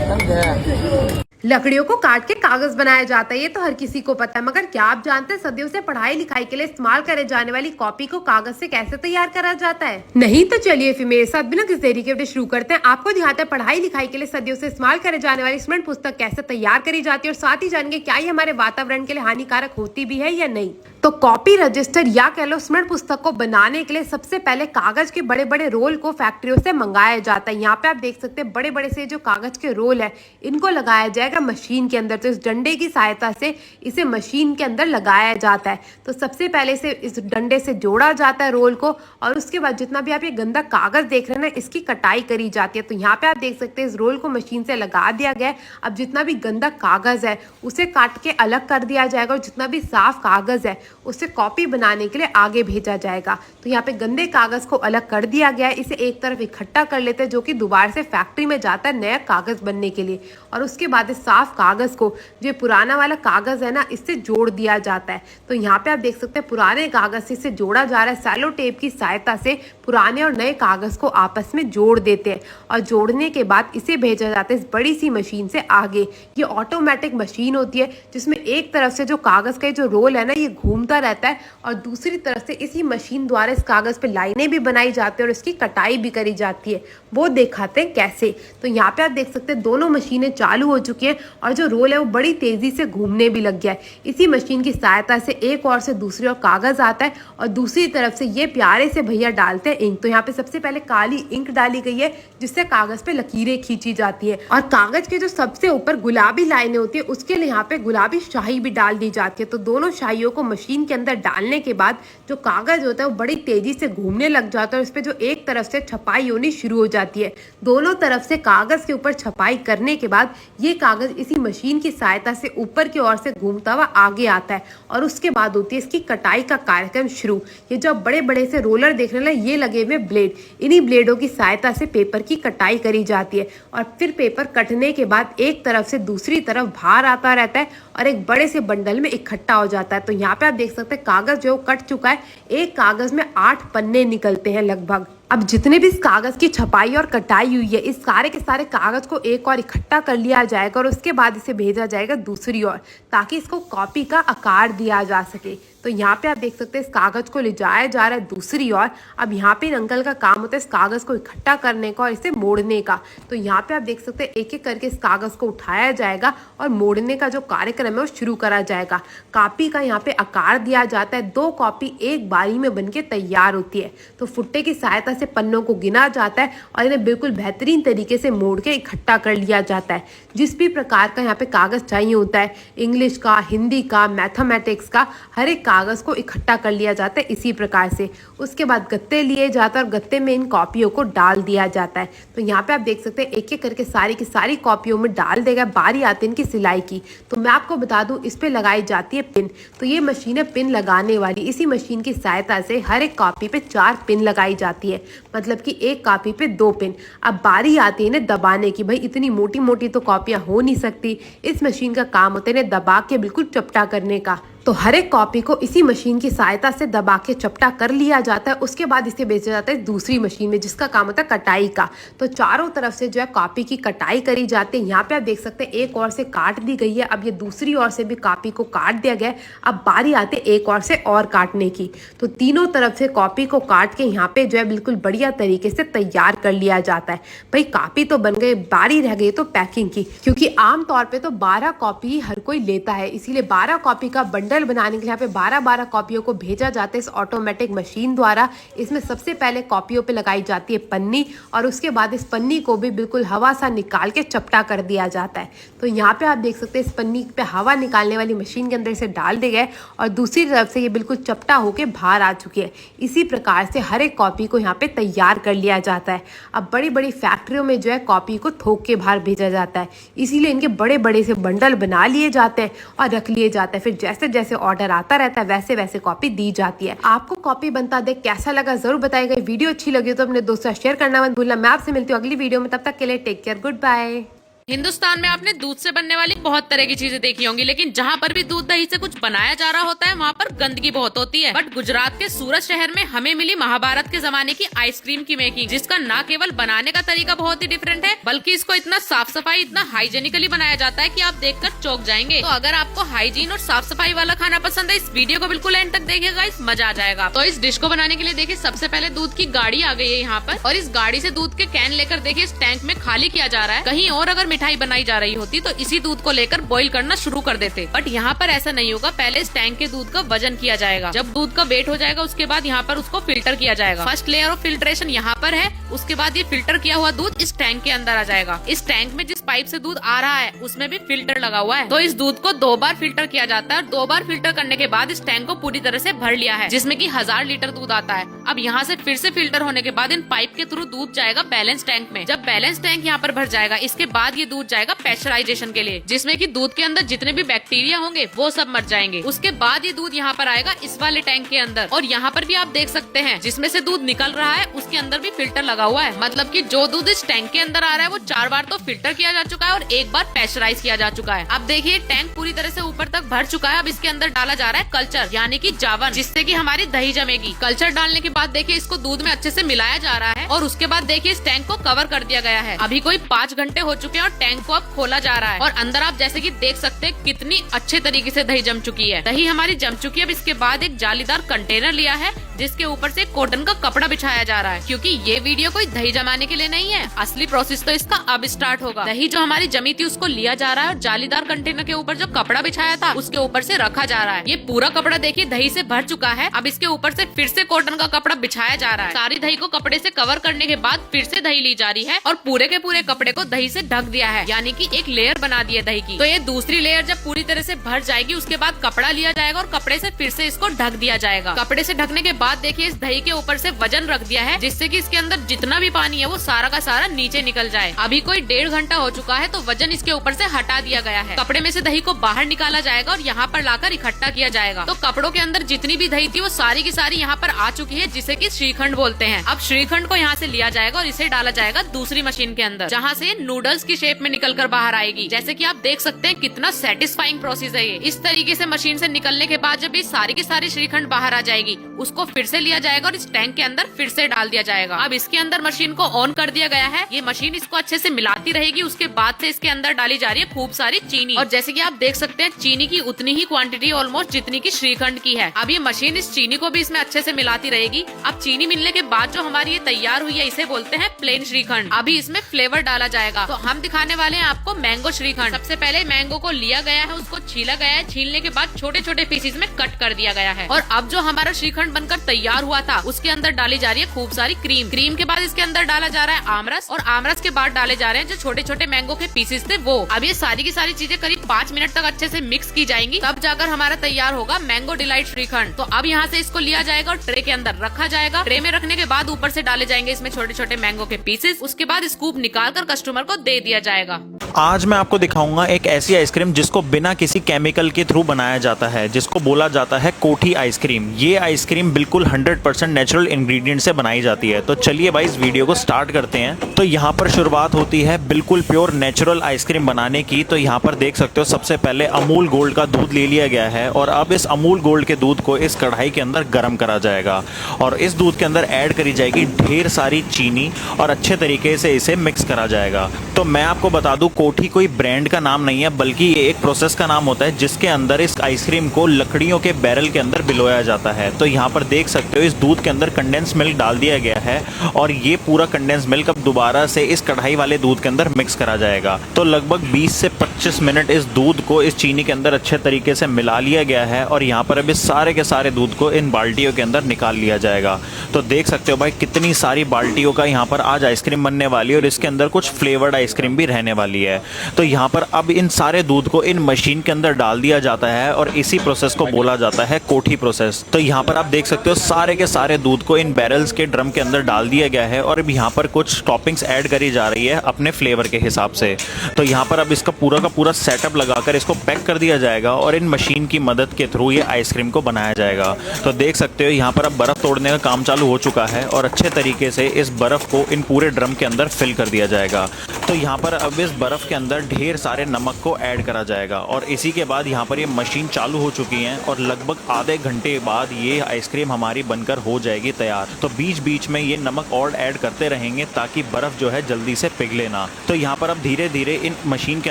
समझे? लकड़ियों को काट के कागज बनाया जाता है, ये तो हर किसी को पता है, मगर क्या आप जानते हैं सदियों से पढ़ाई लिखाई के लिए इस्तेमाल करे जाने वाली कॉपी को कागज से कैसे तैयार करा जाता है? नहीं तो चलिए फिर मेरे साथ बिना किसी देरी के वीडियो शुरू करते हैं। आपको दिखाते हैं पढ़ाई लिखाई के लिए सदियों से इस्तेमाल करे जाने वाली स्मरण पुस्तक कैसे तैयार करी जाती है, और साथ ही जानेंगे क्या ये हमारे वातावरण के लिए हानिकारक होती भी है या नहीं। तो कॉपी रजिस्टर या कह लो स्मरण पुस्तक को बनाने के लिए सबसे पहले कागज के बड़े बड़े रोल को फैक्ट्रियों से मंगाया जाता है। यहाँ पे आप देख सकते हैं बड़े बड़े से जो कागज के रोल है इनको लगाया जाएगा मशीन के अंदर। तो इस डंडे की सहायता से इसे मशीन के अंदर लगाया जाता है। तो सबसे पहले इसे इस डंडे से जोड़ा जाता है रोल को, और उसके बाद जितना भी आप ये गंदा कागज देख रहे हैं ना इसकी कटाई करी जाती है। तो यहाँ पे आप देख सकते हैं इस रोल को मशीन से लगा दिया गया है। अब जितना भी गंदा कागज है उसे काट के अलग कर दिया जाएगा, और जितना भी साफ कागज है उसे कॉपी बनाने के लिए आगे भेजा जाएगा। तो यहाँ पे गंदे कागज को अलग कर दिया गया है, इसे एक तरफ इकट्ठा कर लेते हैं जो कि दोबारा से फैक्ट्री में जाता है नया कागज बनने के लिए, और उसके बाद इस साफ कागज को जो पुराना वाला कागज है ना इससे जोड़ दिया जाता है। तो यहाँ पे आप देख सकते हैं पुराने कागज से इसे जोड़ा जा रहा है। सैलो टेप की सहायता से पुराने और नए कागज को आपस में जोड़ देते हैं, और जोड़ने के बाद इसे भेजा जाता है इस बड़ी सी मशीन से आगे। ये ऑटोमेटिक मशीन होती है जिसमें एक तरफ से जो कागज का जो रोल है ना ये घूमता रहता है, और दूसरी तरफ से इसी मशीन द्वारा इस कागज पे लाइनें भी बनाई जाती है और इसकी कटाई भी करी जाती है। वो दिखाते हैं कैसे। तो यहाँ पे आप देख सकते हैं दोनों मशीनें चालू हो चुकी है। चुकी है और जो रोल है वो बड़ी तेजी से घूमने भी लग गया है। इसी मशीन की सहायता से एक और से दूसरी ओर कागज आता है और दूसरी तरफ से ये प्यारे से भैया डालते हैं इंक। तो यहाँ पे सबसे पहले काली इंक डाली गई है जिससे कागज पे लकीरें खींची जाती है और कागज के जो सबसे ऊपर गुलाबी लाइनें होती है उसके लिए यहाँ पे गुलाबी शाही भी डाल दी जाती है। तो दोनों शाहियों को मशीन के अंदर डालने के बाद जो कागज होता है वो बड़ी तेजी से घूमने लग जाता है और इस पे जो एक तरफ से छपाई होनी शुरू हो जाती है। दोनों तरफ से कागज के ऊपर छपाई करने के बाद ये कागज इसी मशीन की सहायता से ऊपर की ओर से घूमता हुआ आगे आता है और उसके बाद होती है इसकी कटाई का कार्यक्रम शुरू। ये जो बड़े बड़े से रोलर देखने लगे ये लगे हुए ब्लेड, इन्हीं ब्लेडों की सहायता से पेपर की कटाई करी जाती है और फिर पेपर कटने के बाद एक तरफ से दूसरी तरफ बाहर आता रहता है और एक बड़े से बंडल में इकट्ठा हो जाता है। तो यहाँ पे आप देख सकते हैं कागज जो कट चुका है, एक कागज में 8 पन्ने निकलते हैं लगभग। अब जितने भी इस कागज की छपाई और कटाई हुई है इस सारे के सारे कागज को एक और इकट्ठा कर लिया जाएगा और उसके बाद इसे भेजा जाएगा दूसरी ओर ताकि इसको कॉपी का आकार दिया जा सके। तो यहाँ पे आप देख सकते हैं इस कागज को ले जाया जा रहा है दूसरी ओर। अब यहाँ पे इन अंकल का काम होता है इस कागज को इकट्ठा करने का और इसे मोड़ने का। तो यहाँ पे आप देख सकते हैं एक एक करके इस कागज को उठाया जाएगा और मोड़ने का जो कार्यक्रम है वो शुरू करा जाएगा। कॉपी का यहाँ पे आकार दिया जाता है, 2 कॉपी एक बारी में बनके तैयार होती है। तो फुट्टे की सहायता से पन्नों को गिना जाता है और इन्हें बिल्कुल बेहतरीन तरीके से मोड़ के इकट्ठा कर लिया जाता है। जिस भी प्रकार का यहाँ पे कागज चाहिए होता है, इंग्लिश का, हिंदी का, मैथमेटिक्स का, हर एक कागज को इकट्ठा कर लिया जाता है इसी प्रकार से। उसके बाद गत्ते लिए जाते हैं और गत्ते में इन कॉपियों को डाल दिया जाता है। तो यहाँ पे आप देख सकते हैं एक एक करके सारी की सारी कॉपियों में डाल देगा। बारी आती है इनकी सिलाई की। तो मैं आपको बता दूं इस पे लगाई जाती है पिन। तो ये मशीन है पिन लगाने वाली। इसी मशीन की सहायता से हर एक कॉपी पे 4 पिन लगाई जाती है, मतलब कि एक कॉपी पे 2 पिन। अब बारी आती है इन्हें दबाने की। भाई इतनी मोटी मोटी तो कॉपियां हो नहीं सकती, इस मशीन का काम होता है इन्हें दबा के बिल्कुल चपटा करने का। तो हर एक कॉपी को इसी मशीन की सहायता से दबा के चपटा कर लिया जाता है। उसके बाद इसे भेजा जाता है दूसरी मशीन में जिसका काम होता है कटाई का। तो चारों तरफ से जो है कॉपी की कटाई करी जाती है। यहाँ पे आप देख सकते हैं एक और से काट दी गई है। अब ये दूसरी ओर से भी कॉपी को काट दिया गया है। अब बारी आती है एक और से और काटने की। तो तीनों तरफ से कॉपी को काट के यहाँ पे जो है बिल्कुल बढ़िया तरीके से तैयार कर लिया जाता है। भाई कॉपी तो बन गई, बारी रह गई तो पैकिंग की, क्योंकि आमतौर पर तो 12 कॉपी हर कोई लेता है, इसीलिए 12 कॉपी का बंडल बनाने के लिए यहाँ पे 12-12 कॉपियों को भेजा जाता है इस ऑटोमेटिक मशीन द्वारा। इसमें सबसे पहले कॉपियों पे लगाई जाती है पन्नी और उसके बाद इस पन्नी को भी बिल्कुल हवा सा निकाल के चपटा कर दिया जाता है। तो यहाँ पे आप देख सकते हैं इस पन्नी पे हवा निकालने वाली मशीन के अंदर इसे डाल दिया गया और दूसरी तरफ से ये बिल्कुल चपटा होके बाहर आ चुकी है। इसी प्रकार से हर एक कॉपी को यहाँ पे तैयार कर लिया जाता है। अब बड़ी बड़ी फैक्ट्रियों में जो है कॉपी को थोक के बाहर भेजा जाता है, इसीलिए इनके बड़े बड़े से बंडल बना लिए जाते हैं और रख लिए जाते हैं। फिर जैसे जैसे ऑर्डर आता रहता है वैसे वैसे कॉपी दी जाती है। आपको कॉपी बनता देख कैसा लगा जरूर बताइएगा। वीडियो अच्छी लगी तो अपने दोस्तों से शेयर करना मत भूलना। मैं आपसे मिलती हूँ अगली वीडियो में, तब तक के लिए take care, goodbye. Hindustan में आपने दूध से बनने वाली बहुत तरह की चीजें देखी होंगी, लेकिन जहाँ पर भी दूध दही से कुछ बनाया जा रहा होता है वहाँ पर गंदगी बहुत होती है। बट गुजरात के सूरत शहर में हमें मिली महाभारत के जमाने की आइसक्रीम की मेकिंग, जिसका न केवल बनाने का तरीका बहुत ही डिफरेंट है बल्कि इसको इतना साफ सफाई, इतना हाइजेनिकली बनाया जाता है कि आप देखकर चौंक जाएंगे। तो अगर आपको हाइजीन और साफ सफाई वाला खाना पसंद है, इस वीडियो को बिल्कुल एंड तक देखिएगा, इस मजा आ जाएगा। तो इस डिश को बनाने के लिए देखिए सबसे पहले दूध की गाड़ी आ गई है यहाँ पर, और इस गाड़ी से दूध के कैन लेकर देखिए इस टैंक में खाली किया जा रहा है। कहीं और अगर मिठाई बनाई जा रही होती तो इसी दूध को लेकर बॉईल करना शुरू कर देते, बट यहाँ पर ऐसा नहीं होगा। पहले इस टैंक के दूध का वजन किया जाएगा। जब दूध का वेट हो जाएगा उसके बाद यहाँ पर उसको फिल्टर किया जाएगा। फर्स्ट लेयर ऑफ फिल्ट्रेशन यहाँ पर है। उसके बाद ये फिल्टर किया हुआ दूध इस टैंक के अंदर आ जाएगा। इस टैंक में जिस पाइप से दूध आ रहा है उसमें भी फिल्टर लगा हुआ है। तो इस दूध को 2 बार फिल्टर किया जाता है और 2 बार फिल्टर करने के बाद इस टैंक को पूरी तरह से भर लिया है, जिसमें कि 1000 लीटर दूध आता है। अब यहाँ से फिर से फिल्टर होने के बाद इन पाइप के थ्रू दूध जाएगा बैलेंस टैंक में। जब बैलेंस टैंक यहाँ पर भर जाएगा इसके बाद ये दूध जाएगा पैस्चराइजेशन के लिए, जिसमें कि दूध के अंदर जितने भी बैक्टीरिया होंगे वो सब मर जाएंगे। उसके बाद ये दूध यहाँ पर आएगा इस वाले टैंक के अंदर, और यहाँ पर भी आप देख सकते हैं जिसमें से दूध निकल रहा है उसके अंदर भी फिल्टर लगा हुआ है। मतलब कि जो दूध इस टैंक के अंदर आ रहा है वो 4 बार तो फिल्टर किया जा चुका है और 1 बार पैस्चराइज किया जा चुका है। अब देखिए टैंक पूरी तरह से ऊपर तक भर चुका है। अब इसके अंदर डाला जा रहा है कल्चर यानी कि जावन, जिससे कि हमारी दही जमेगी। कल्चर डालने के बाद देखिए इसको दूध में अच्छे से मिलाया जा रहा है और उसके बाद देखिए इस टैंक को कवर कर दिया गया है। अभी कोई 5 घंटे हो चुके हैं और टैंक को अब खोला जा रहा है और अंदर आप जैसे कि देख सकते हैं कितनी अच्छे तरीके से दही जम चुकी है। दही हमारी जम चुकी है। अब इसके बाद एक जालीदार कंटेनर लिया है जिसके ऊपर से कॉटन का कपड़ा बिछाया जा रहा है, क्योंकि ये वीडियो कोई दही जमाने के लिए नहीं है। असली प्रोसेस तो इसका अब स्टार्ट होगा। दही जो हमारी जमी थी उसको लिया जा रहा है और जालीदार कंटेनर के ऊपर जो कपड़ा बिछाया था उसके ऊपर से रखा जा रहा है। ये पूरा कपड़ा देखिए दही से भर चुका है। अब इसके ऊपर से फिर से कॉटन का कपड़ा बिछाया जा रहा है। सारी दही को कपड़े से कवर करने के बाद फिर से दही ली जा रही है और पूरे के पूरे कपड़े को दही से ढक दिया है, यानी कि एक लेयर बना दी है दही की। तो ये दूसरी लेयर जब पूरी तरह से भर जाएगी उसके बाद कपड़ा लिया जाएगा और कपड़े से फिर से इसको ढक दिया जाएगा। कपड़े से ढकने के बाद देखिए इस दही के ऊपर से वजन रख दिया है, जिससे कि इसके अंदर जितना भी पानी है वो सारा का सारा नीचे निकल जाए। अभी कोई 1.5 घंटा हो चुका है तो वजन इसके ऊपर से हटा दिया गया है। कपड़े में से दही को बाहर निकाला जाएगा और यहाँ पर लाकर इकट्ठा किया जाएगा। तो कपड़ों के अंदर जितनी भी दही थी वो सारी की सारी यहाँ पर आ चुकी है, जिसे कि श्रीखंड बोलते हैं। अब श्रीखंड को यहाँ से लिया जाएगा और इसे डाला जाएगा दूसरी मशीन के अंदर, जहाँ से नूडल्स की शेप में निकल कर बाहर आएगी। जैसे कि आप देख सकते हैं कितना सेटिस्फाइंग प्रोसेस है ये। इस तरीके से मशीन से निकलने के बाद जब ये सारी की सारी श्रीखंड बाहर आ जाएगी उसको फिर से लिया जाएगा और इस टैंक के अंदर फिर से डाल दिया जाएगा। अब इसके अंदर मशीन को ऑन कर दिया गया है। ये मशीन इसको अच्छे से मिलाती रहेगी। उसके बाद से इसके अंदर डाली जा रही है खूब सारी चीनी, और जैसे कि आप देख सकते हैं चीनी की उतनी ही क्वांटिटी ऑलमोस्ट जितनी की श्रीखंड की है। अब ये मशीन इस चीनी को भी इसमें अच्छे से मिलाती रहेगी। अब चीनी मिलने के बाद जो हमारी ये तैयार हुई है इसे बोलते हैं प्लेन श्रीखंड। अभी इसमें फ्लेवर डाला जाएगा। तो हम दिखाने वाले हैं आपको मैंगो श्रीखंड। सबसे पहले मैंगो को लिया गया है, उसको छीला गया है। छीलने के बाद छोटे छोटे पीसेस में कट कर दिया गया है। और अब जो हमारा श्रीखंड बनकर तैयार हुआ था उसके अंदर डाली जा रही है खूब सारी क्रीम। क्रीम के बाद इसके अंदर डाला जा रहा है आमरस, और आमरस के बाद डाले जा रहे हैं जो छोटे छोटे मैंगो के पीसेस थे वो। अब ये सारी की सारी चीजें करीब 5 मिनट तक अच्छे से मिक्स की जाएंगी, तब जाकर हमारा तैयार होगा मैंगो डिलाइट श्रीखंड। तो अब यहाँ से इसको लिया जाएगा और ट्रे के अंदर रखा जाएगा। ट्रे में रखने के बाद ऊपर से डाले जाएंगे इसमें छोटे छोटे मैंगो के पीसेस। उसके बाद स्कूप निकाल कर कस्टमर को दे दिया जाएगा। आज मैं आपको दिखाऊंगा एक ऐसी आइसक्रीम जिसको बिना किसी केमिकल के थ्रू बनाया जाता है, जिसको बोला जाता है कोठी आइसक्रीम। ये आइसक्रीम बिल्कुल 100% नेचुरल इंग्रेडिएंट से बनाई जाती है। तो चलिए भाई इस वीडियो को स्टार्ट करते हैं। तो यहाँ पर शुरुआत होती है बिल्कुल प्योर नेचुरल आइसक्रीम बनाने की। तो यहाँ पर देख सकते हो सबसे पहले अमूल गोल्ड का दूध ले लिया गया है और अब इस अमूल गोल्ड के दूध को इस कढ़ाई के अंदर गर्म करा जाएगा और इस दूध के अंदर ऐड करी जाएगी ढेर सारी चीनी और अच्छे तरीके से इसे मिक्स करा जाएगा। तो मैं आपको बता दूं कोठी कोई ब्रांड का नाम नहीं है, बल्कि ये एक प्रोसेस का नाम होता है जिसके अंदर इस आइसक्रीम को लकड़ियों के बैरल के अंदर बिलोया जाता है। तो यहाँ पर देख सकते हो इस दूध के अंदर कंडेंस मिल्क डाल दिया गया है और ये पूरा कंडेंस मिल्क अब दोबारा से इस कढ़ाई वाले दूध के अंदर मिक्स करा जाएगा। तो लगभग 20 से 25 मिनट इस दूध को इस चीनी के अंदर अच्छे तरीके से मिला लिया गया है और यहाँ पर अब इस सारे के सारे दूध को इन बाल्टियों के अंदर निकाल लिया जाएगा। तो देख सकते हो भाई कितनी सारी बाल्टियों का यहाँ पर आज आइसक्रीम बनने वाली है और इसके अंदर कुछ फ्लेवर्ड आइसक्रीम भी रहने वाली है। तो यहाँ पर अब इन सारे दूध को इन मशीन के अंदर डाल दिया जाता है और इसी प्रोसेस को बोला जाता है कोठी प्रोसेस। तो यहाँ पर आप देख सकते हो सारे के सारे दूध को इन बैरल्स के ड्रम के अंदर डाल दिया गया है और अब यहाँ पर कुछ टॉपिंग्स ऐड करी जा रही है अपने फ्लेवर के हिसाब से। तो यहाँ पर अब इसका पूरा का पूरा सेटअप लगाकर इसको पैक कर दिया जाएगा और इन मशीन की मदद के थ्रू ये आइसक्रीम को बनाया जाएगा। तो देख सकते हो यहाँ पर अब बर्फ तोड़ने का काम चालू हो चुका है और अच्छे तरीके से इस बर्फ को इन पूरे ड्रम के अंदर फिल कर दिया जाएगा। तो यहाँ पर अब इस बर्फ के अंदर ढेर सारे नमक को ऐड करा जाएगा और इसी के बाद यहाँ पर ये मशीन चालू हो चुकी है और लगभग आधे घंटे बाद ये आइसक्रीम हमारी बनकर हो जाएगी तैयार। तो बीच बीच में ये नमक और ऐड करते रहेंगे ताकि बर्फ जो है जल्दी से पिघले ना। तो यहाँ पर अब धीरे धीरे इन मशीन के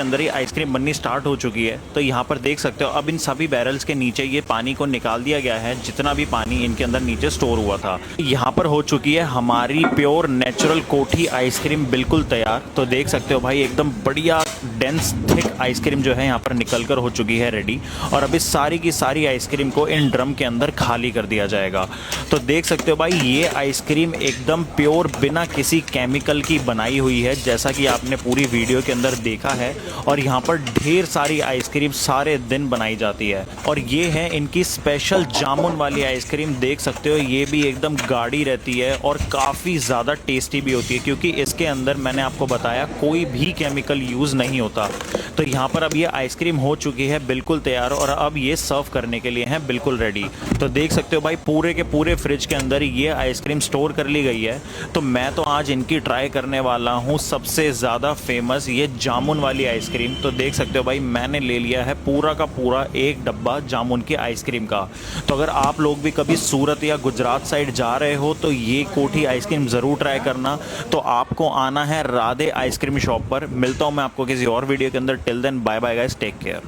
अंदर ये आइसक्रीम बननी स्टार्ट हो चुकी है। तो यहाँ पर देख सकते हो अब इन सभी बैरल्स के नीचे ये पानी को निकाल दिया गया है, जितना भी पानी इनके अंदर नीचे स्टोर हुआ था। यहाँ पर हो चुकी है हमारी प्योर नेचुरल कोठी आइसक्रीम बिल्कुल तैयार। तो देख सकते हो भाई एकदम बढ़िया डेंस थिक आइसक्रीम जो है यहाँ पर निकल कर हो चुकी है रेडी और अब इस सारी की सारी आइसक्रीम को इन ड्रम के अंदर खाली कर दिया जाएगा। तो देख सकते हो भाई ये आइसक्रीम एकदम प्योर बिना किसी केमिकल की बनाई हुई है, जैसा कि आपने पूरी वीडियो के अंदर देखा है। और यहाँ पर ढेर सारी आइसक्रीम सारे दिन बनाई जाती है और ये है इनकी स्पेशल जामुन वाली आइसक्रीम। देख सकते हो ये भी एकदम गाढ़ी रहती है और काफ़ी ज़्यादा टेस्टी भी होती है क्योंकि इसके अंदर मैंने आपको बताया कोई भी केमिकल यूज़ नहीं होता। तो यहाँ पर अब ये आइसक्रीम हो चुकी है बिल्कुल तैयार और अब ये सर्व करने के लिए है बिल्कुल रेडी। तो देख सकते हो भाई पूरे के पूरे फ्रिज के अंदर ये आइसक्रीम स्टोर कर ली गई है। तो मैं तो आज इनकी ट्राई करने वाला हूँ सबसे ज़्यादा फेमस ये जामुन वाली आइसक्रीम। तो देख सकते हो भाई मैंने ले लिया है पूरा का पूरा एक डब्बा जामुन की आइसक्रीम का। तो अगर आप लोग भी कभी सूरत या गुजरात साइड जा रहे हो तो ये कोठी आइसक्रीम ज़रूर ट्राई करना। तो आपको आना है राधे आइसक्रीम शॉप पर। मिलता हूँ मैं आपको किसी और वीडियो के अंदर। Till then bye bye guys, take care.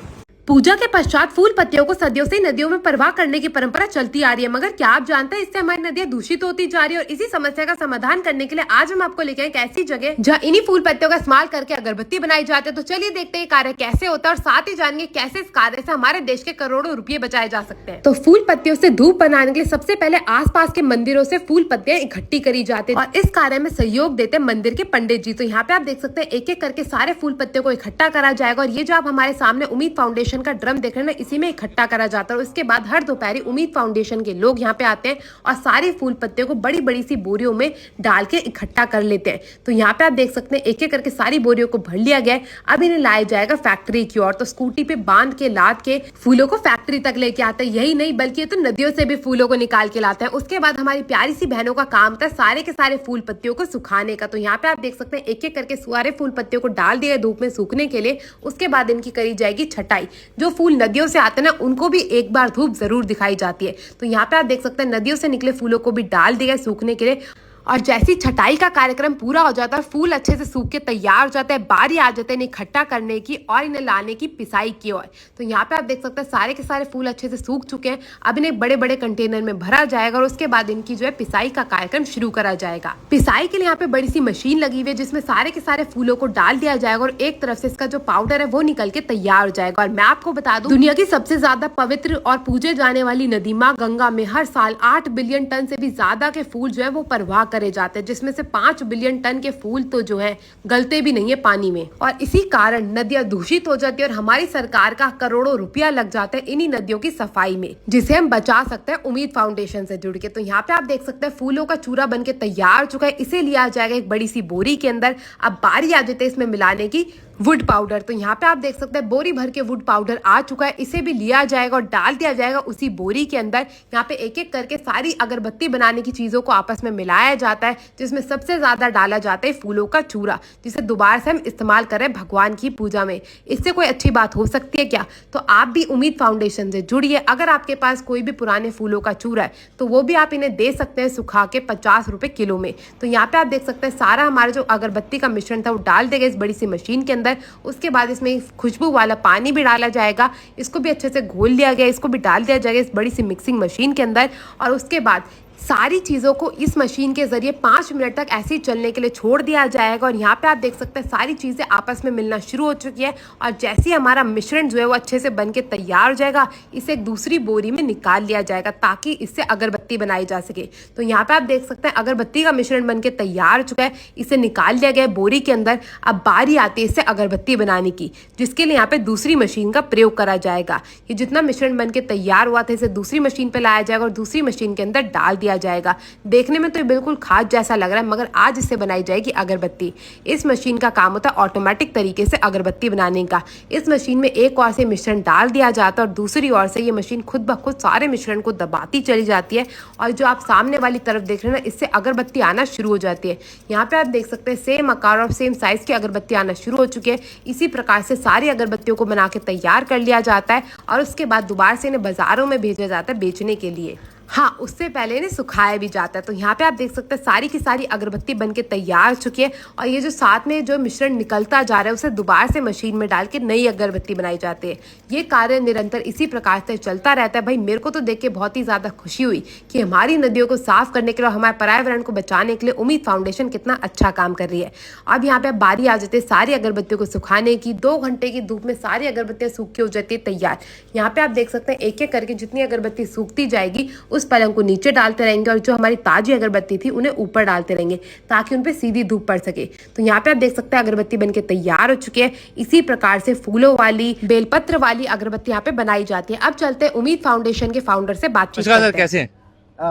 पूजा के पश्चात फूल पत्तियों को सदियों से नदियों में प्रवाह करने की परंपरा चलती आ रही है, मगर क्या आप जानते हैं इससे हमारी नदियां दूषित होती जा रही है। और इसी समस्या का समाधान करने के लिए आज हम आपको लेके आए एक ऐसी जगह जहाँ इन्हीं फूल पत्तियों का इस्तेमाल करके अगरबत्ती बनाई जाती है। तो चलिए देखते हैं कार्य कैसे होता है और साथ ही जानेंगे कैसे इस कार्य से हमारे देश के करोड़ों रुपये बचाए जा सकते हैं। तो फूल पत्तियों से धूप बनाने के लिए सबसे पहले आसपास के मंदिरों से फूल पत्तियां इकट्ठी करी जाती है और इस कार्य में सहयोग देते हैं मंदिर के पंडित जी। तो यहाँ पे आप देख सकते हैं एक एक करके सारे फूल पत्तियों को इकट्ठा करा जाएगा और ये जो आप हमारे सामने उम्मीद फाउंडेशन का ड्रम देख रहे हैं इसी में इकट्ठा करा जाता है। और उसके बाद हर दोपहर उम्मीद फाउंडेशन के लोग यहाँ पे आते हैं और सारे फूल पत्तियों को बड़ी बड़ी सी बोरियों में डाल के इकट्ठा कर लेते हैं। तो यहाँ पे आप देख सकते हैं एक एक करके सारी बोरियों को भर लिया गया है। अब इन्हें लाया जाएगा फैक्ट्री की ओर। तो स्कूटी पे बांध के लाद के फूलों को फैक्ट्री तक लेके आते हैं। यही नहीं बल्कि ये तो नदियों से भी फूलों को निकाल के लाते हैं। उसके बाद हमारी प्यारी सी बहनों का काम था सारे के सारे फूल पत्तियों को सुखाने का। तो यहाँ पे आप देख सकते हैं एक एक करके सारे फूल पत्तियों को डाल दिया धूप में सूखने के लिए। उसके बाद इनकी करी जाएगी छटाई। जो फूल नदियों से आते हैं ना उनको भी एक बार धूप जरूर दिखाई जाती है। तो यहाँ पे आप देख सकते हैं नदियों से निकले फूलों को भी डाल दिया सूखने के लिए। और जैसी छटाई का कार्यक्रम पूरा हो जाता है फूल अच्छे से सूख के तैयार हो जाते हैं, बारी आ जाते हैं इन्हें इकट्ठा करने की और इन्हें लाने की पिसाई की ओर। तो यहाँ पे आप देख सकते हैं सारे के सारे फूल अच्छे से सूख चुके हैं। अब इन्हें बड़े बड़े कंटेनर में भरा जाएगा और उसके बाद इनकी जो है पिसाई का कार्यक्रम शुरू करा जाएगा। पिसाई के लिए यहाँ पे बड़ी सी मशीन लगी हुई है जिसमें सारे के सारे फूलों को डाल दिया जाएगा और एक तरफ से इसका जो पाउडर है वो निकल के तैयार हो जाएगा। और मैं आपको बता दूं दुनिया की सबसे ज्यादा पवित्र और पूजे जाने वाली नदी माँ गंगा में हर साल 8 बिलियन टन से भी ज्यादा के फूल जो है वो प्रवाह करे जाते हैं, जिसमें से 5 बिलियन टन के फूल तो जो है गलते भी नहीं है पानी में। और इसी कारण नदियां दूषित हो जाती है और हमारी सरकार का करोड़ों रुपया लग जाता है इन्हीं नदियों की सफाई में, जिसे हम बचा सकते हैं उम्मीद फाउंडेशन से जुड़ के। तो यहाँ पे आप देख सकते हैं फूलों का चूरा बन के तैयार हो चुका है। इसे लिया जाएगा एक बड़ी सी बोरी के अंदर। अब बारी आ जाती है इसमें मिलाने की वुड पाउडर। तो यहाँ पे आप देख सकते हैं बोरी भर के वुड पाउडर आ चुका है। इसे भी लिया जाएगा और डाल दिया जाएगा उसी बोरी के अंदर। यहाँ पे एक एक करके सारी अगरबत्ती बनाने की चीजों को आपस में मिलाया जाता है, जिसमें सबसे ज्यादा डाला जाता है फूलों का चूरा, जिसे दोबारा से हम इस्तेमाल करें भगवान की पूजा में। इससे कोई अच्छी बात हो सकती है क्या? तो आप भी उम्मीद फाउंडेशन से जुड़िए। अगर आपके पास कोई भी पुराने फूलों का चूरा है तो वो भी आप इन्हें दे सकते हैं सुखा के 50 रुपए किलो में। तो यहाँ पे आप देख सकते हैं सारा हमारा जो अगरबत्ती का मिश्रण था वो डाल देगा इस बड़ी सी मशीन के अंदर। उसके बाद इसमें खुशबू वाला पानी भी डाला जाएगा। इसको भी अच्छे से घोल लिया गया, इसको भी डाल दिया जाएगा इस बड़ी सी मिक्सिंग मशीन के अंदर। और उसके बाद सारी चीज़ों को इस मशीन के जरिए 5 मिनट तक ऐसे ही चलने के लिए छोड़ दिया जाएगा। और यहाँ पे आप देख सकते हैं सारी चीज़ें आपस में मिलना शुरू हो चुकी है। और जैसे ही हमारा मिश्रण जो है वो अच्छे से बन के तैयार हो जाएगा, इसे एक दूसरी बोरी में निकाल लिया जाएगा ताकि इससे अगरबत्ती बनाई जा सके। तो यहाँ पे आप देख सकते हैं अगरबत्ती का मिश्रण बन के तैयार हो चुका है। इसे निकाल लिया गया है बोरी के अंदर। अब बारी आती है इससे अगरबत्ती बनाने की, जिसके लिए यहाँ पे दूसरी मशीन का प्रयोग करा जाएगा। ये जितना मिश्रण बन के तैयार हुआ था इसे दूसरी मशीन पे लाया जाएगा और दूसरी मशीन के अंदर डाल दिया जाएगा। देखने में तो ये बिल्कुल खाद जैसा लग रहा है, मगर आज इससे बनाई जाएगी अगरबत्ती। इस मशीन का काम होता है ऑटोमेटिक तरीके से अगरबत्ती बनाने का। इस मशीन में एक ओर से मिश्रण डाल दिया जाता है और दूसरी ओर से ये मशीन खुद ब खुद सारे मिश्रण को दबाती चली जाती है। और जो आप सामने वाली तरफ देख रहे हैं ना, इससे अगरबत्ती आना शुरू हो जाती है। यहाँ पे आप देख सकते हैं सेम आकार और सेम साइज की अगरबत्ती आना शुरू हो चुकी है। इसी प्रकार से सारी अगरबत्तियों को बना के तैयार कर लिया जाता है और उसके बाद दोबारा से इन्हें बाजारों में भेजा जाता है बेचने के लिए। हाँ, उससे पहले इन्हें सुखाया भी जाता है। तो यहाँ पे आप देख सकते हैं सारी की सारी अगरबत्ती बनके तैयार हो चुकी है। और ये जो साथ में जो मिश्रण निकलता जा रहा है उसे दोबारा से मशीन में डाल के नई अगरबत्ती बनाई जाती है। ये कार्य निरंतर इसी प्रकार से चलता रहता है। भाई मेरे को तो देख के बहुत ही ज़्यादा खुशी हुई कि हमारी नदियों को साफ करने के लिए, हमारे पर्यावरण को बचाने के लिए उम्मीद फाउंडेशन कितना अच्छा काम कर रही है। अब यहाँ पे बारी आ जाती है सारी अगरबत्तियों को सुखाने की। 2 घंटे की धूप में सारी अगरबत्तियाँ सूख के हो जाती है तैयार। यहाँ पे आप देख सकते हैं एक एक करके जितनी अगरबत्ती सूखती जाएगी उस पलंग को नीचे डालते रहेंगे और जो हमारी ताजी अगरबत्ती थी उन्हें ऊपर डालते रहेंगे ताकि उन पे सीधी धूप पड़ सके। तो यहाँ पे आप देख सकते हैं अगरबत्ती बनके तैयार हो चुकी है। इसी प्रकार से फूलों वाली, बेलपत्र वाली अगरबत्ती यहाँ पे बनाई जाती है। अब चलते हैं उम्मीद फाउंडेशन के फाउंडर से बातचीत करते हैं। कैसे हैं?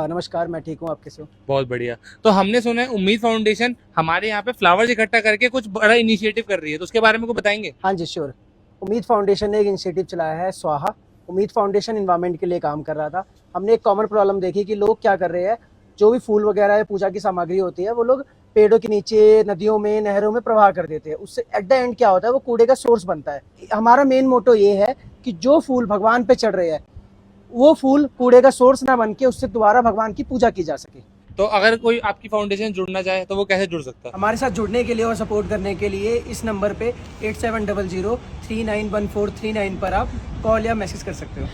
नमस्कार, मैं ठीक हूँ, आप कैसे हो? बहुत बढ़िया। तो हमने सुना है उम्मीद फाउंडेशन हमारे यहाँ पे फ्लावर्स इकट्ठा करके कुछ बड़ा इनिशिएटिव कर रही है, तो उसके बारे में कुछ बताएंगे? हाँ जी, श्योर। उम्मीद फाउंडेशन ने एक इनिशिएटिव चलाया है स्वाहा। उम्मीद फाउंडेशन इन्वायरमेंट के लिए काम कर रहा था। हमने एक कॉमन प्रॉब्लम देखी कि लोग क्या कर रहे हैं, जो भी फूल वगैरह है, पूजा की सामग्री होती है, वो लोग पेड़ों के नीचे, नदियों में, नहरों में प्रवाह कर देते हैं। उससे एट द एंड क्या होता है, वो कूड़े का सोर्स बनता है। हमारा मेन मोटो ये है कि जो फूल भगवान पे चढ़ रहे हैं वो फूल कूड़े का सोर्स ना बन के उससे दोबारा भगवान की पूजा की जा सके। तो अगर कोई आपकी फाउंडेशन जुड़ना चाहे तो वो कैसे जुड़ सकता है? हमारे साथ जुड़ने के लिए और सपोर्ट करने के लिए इस नंबर पे 8700391439 पर आप कॉल या मैसेज कर सकते हो।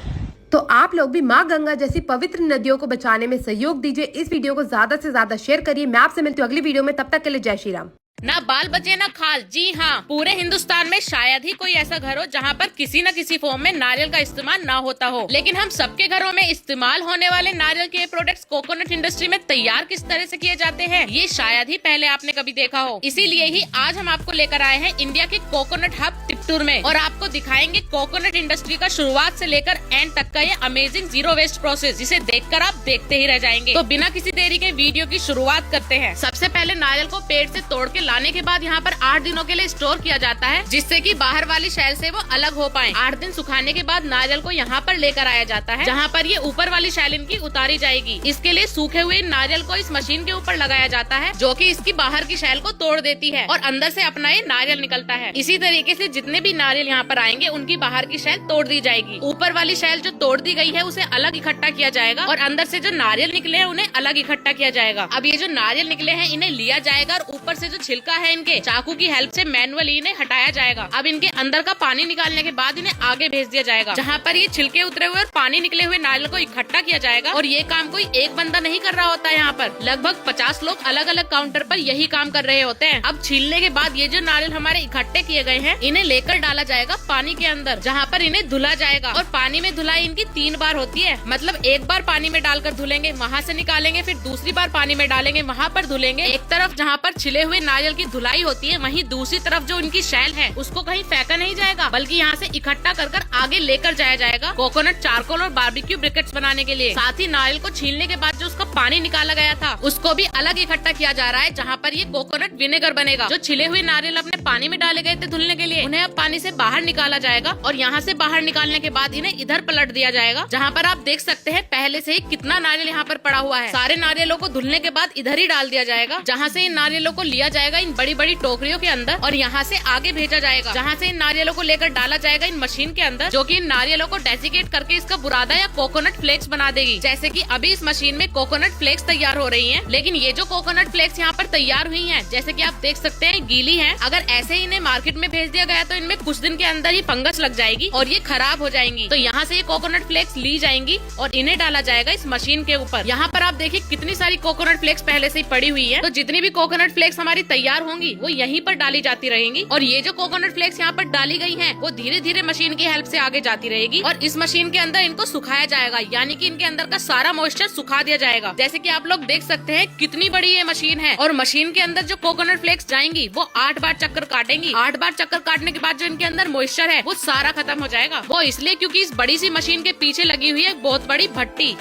तो आप लोग भी माँ गंगा जैसी पवित्र नदियों को बचाने में सहयोग दीजिए। इस वीडियो को ज्यादा से ज्यादा शेयर करिए। मैं आपसे मिलती हूँ अगली वीडियो में, तब तक के लिए जय श्री राम। ना बाल बचे ना खाल। जी हाँ, पूरे हिंदुस्तान में शायद ही कोई ऐसा घर हो जहाँ पर किसी न किसी फॉर्म में नारियल का इस्तेमाल ना होता हो, लेकिन हम सबके घरों में इस्तेमाल होने वाले नारियल के प्रोडक्ट्स कोकोनट इंडस्ट्री में तैयार किस तरह से किए जाते हैं, ये शायद ही पहले आपने कभी देखा हो। इसीलिए ही आज हम आपको लेकर आए हैं इंडिया के कोकोनट हब तिपटूर में, और आपको दिखाएंगे कोकोनट इंडस्ट्री का शुरुआत से लेकर एंड तक का ये अमेजिंग जीरो वेस्ट प्रोसेस, जिसे देखकर आप देखते ही रह जाएंगे। तो बिना किसी देरी के वीडियो की शुरुआत करते हैं। सबसे पहले नारियल को पेड़ से तोड़ के लाने के बाद यहाँ पर 8 दिनों के लिए स्टोर किया जाता है, जिससे कि बाहर वाली शैल से वो अलग हो पाए। 8 दिन सुखाने के बाद नारियल को यहाँ पर लेकर आया जाता है, जहाँ पर ये ऊपर वाली शैल इनकी उतारी जाएगी। इसके लिए सूखे हुए नारियल को इस मशीन के ऊपर लगाया जाता है, जो कि इसकी बाहर की शैल को तोड़ देती है और अंदर से अपना ये नारियल निकलता है। इसी तरीके से जितने भी नारियल यहाँ पर आएंगे उनकी बाहर की शैल तोड़ दी जाएगी। ऊपर वाली शैल जो तोड़ दी गई है उसे अलग इकट्ठा किया जाएगा और अंदर से जो नारियल निकले हैं उन्हें अलग इकट्ठा किया जाएगा। अब ये जो नारियल निकले हैं इन्हें लिया जाएगा और ऊपर से जो छिलका है इनके चाकू की हेल्प से मैनुअली इन्हें हटाया जाएगा। अब इनके अंदर का पानी निकालने के बाद इन्हें आगे भेज दिया जाएगा, जहाँ पर ये छिलके उतरे हुए और पानी निकले हुए नारियल को इकट्ठा किया जाएगा। और ये काम कोई एक बंदा नहीं कर रहा होता है, यहाँ पर लगभग 50 लोग अलग अलग काउंटर पर यही काम कर रहे होते हैं। अब छीलने के बाद ये जो नारियल हमारे इकट्ठे किए गए हैं इन्हें लेकर डाला जाएगा पानी के अंदर, जहाँ पर इन्हें धुला जाएगा। और पानी में धुलाई इनकी 3 बार होती है, मतलब एक बार पानी में डालकर धुलेंगे, वहाँ से निकालेंगे, फिर दूसरी बार पानी में डालेंगे, वहाँ पर धुलेंगे। एक तरफ जहाँ पर छिले हुए नारियल की धुलाई होती है, वहीं दूसरी तरफ जो इनकी शैल है उसको कहीं फेंका नहीं जाएगा, बल्कि यहाँ से इकट्ठा कर आगे लेकर जाया जाएगा कोकोनट चारकोल और बारबेक्यू ब्रिकेट्स बनाने के लिए। साथ ही नारियल को छीलने के बाद जो उसका पानी निकाला गया था उसको भी अलग इकट्ठा किया जा रहा है, जहाँ पर ये कोकोनट विनेगर बनेगा। जो छिले हुए नारियल अपने पानी में डाले गए थे धुलने के लिए, उन्हें अब पानी से बाहर निकाला जाएगा और यहाँ से बाहर निकालने के बाद इन्हें इधर पलट दिया जाएगा, जहाँ पर आप देख सकते हैं पहले से ही कितना नारियल यहाँ पर पड़ा हुआ है। सारे नारियलों को धुलने के बाद इधर ही डाल दिया जाएगा, जहाँ से इन नारियलों को लिया जाएगा इन बड़ी बड़ी टोकरियों के अंदर और यहाँ से आगे भेजा जाएगा, जहाँ से इन नारियलों को लेकर डाला जाएगा इन मशीन के अंदर, जो कि इन नारियलों को डेसिकेट करके इसका बुरादा या कोकोनट फ्लेक्स बना देगी। जैसे कि अभी इस मशीन में कोकोनट फ्लेक्स तैयार हो रही हैं, लेकिन ये जो कोकोनट फ्लेक्स यहाँ पर तैयार हुई हैं, जैसे कि आप देख सकते हैं गीली हैं। अगर ऐसे ही इन्हें मार्केट में भेज दिया गया तो इनमें कुछ दिन के अंदर ही फंगस लग जाएगी और ये खराब हो जाएंगी। तो यहाँ से ये कोकोनट फ्लेक्स ली जाएंगी और इन्हें डाला जाएगा इस मशीन के ऊपर। यहाँ पर आप देखिए कितनी सारी कोकोनट फ्लेक्स पहले से ही पड़ी हुई है। तो जितनी भी कोकोनट फ्लेक्स हमारी तैयार होंगी वो यहीं पर डाली जाती रहेंगी और ये जो कोकोनट फ्लेक्स यहाँ पर डाली गई है वो धीरे धीरे मशीन की हेल्प से आगे जाती रहेगी और इस मशीन के अंदर इनको सुखाया जाएगा, यानी कि इनके अंदर का सारा मॉइस्चर सुखा दिया जाएगा। जैसे कि आप लोग देख सकते हैं कितनी बड़ी ये मशीन है और मशीन के अंदर जो कोकोनट फ्लेक्स जाएंगी वो 8 बार चक्कर काटेंगी। 8 बार चक्कर काटने के बाद जो इनके अंदर मॉइस्चर है वो सारा खत्म हो जाएगा। वो इसलिए क्योंकि इस बड़ी सी मशीन के पीछे लगी हुई है बहुत बड़ी भट्टी,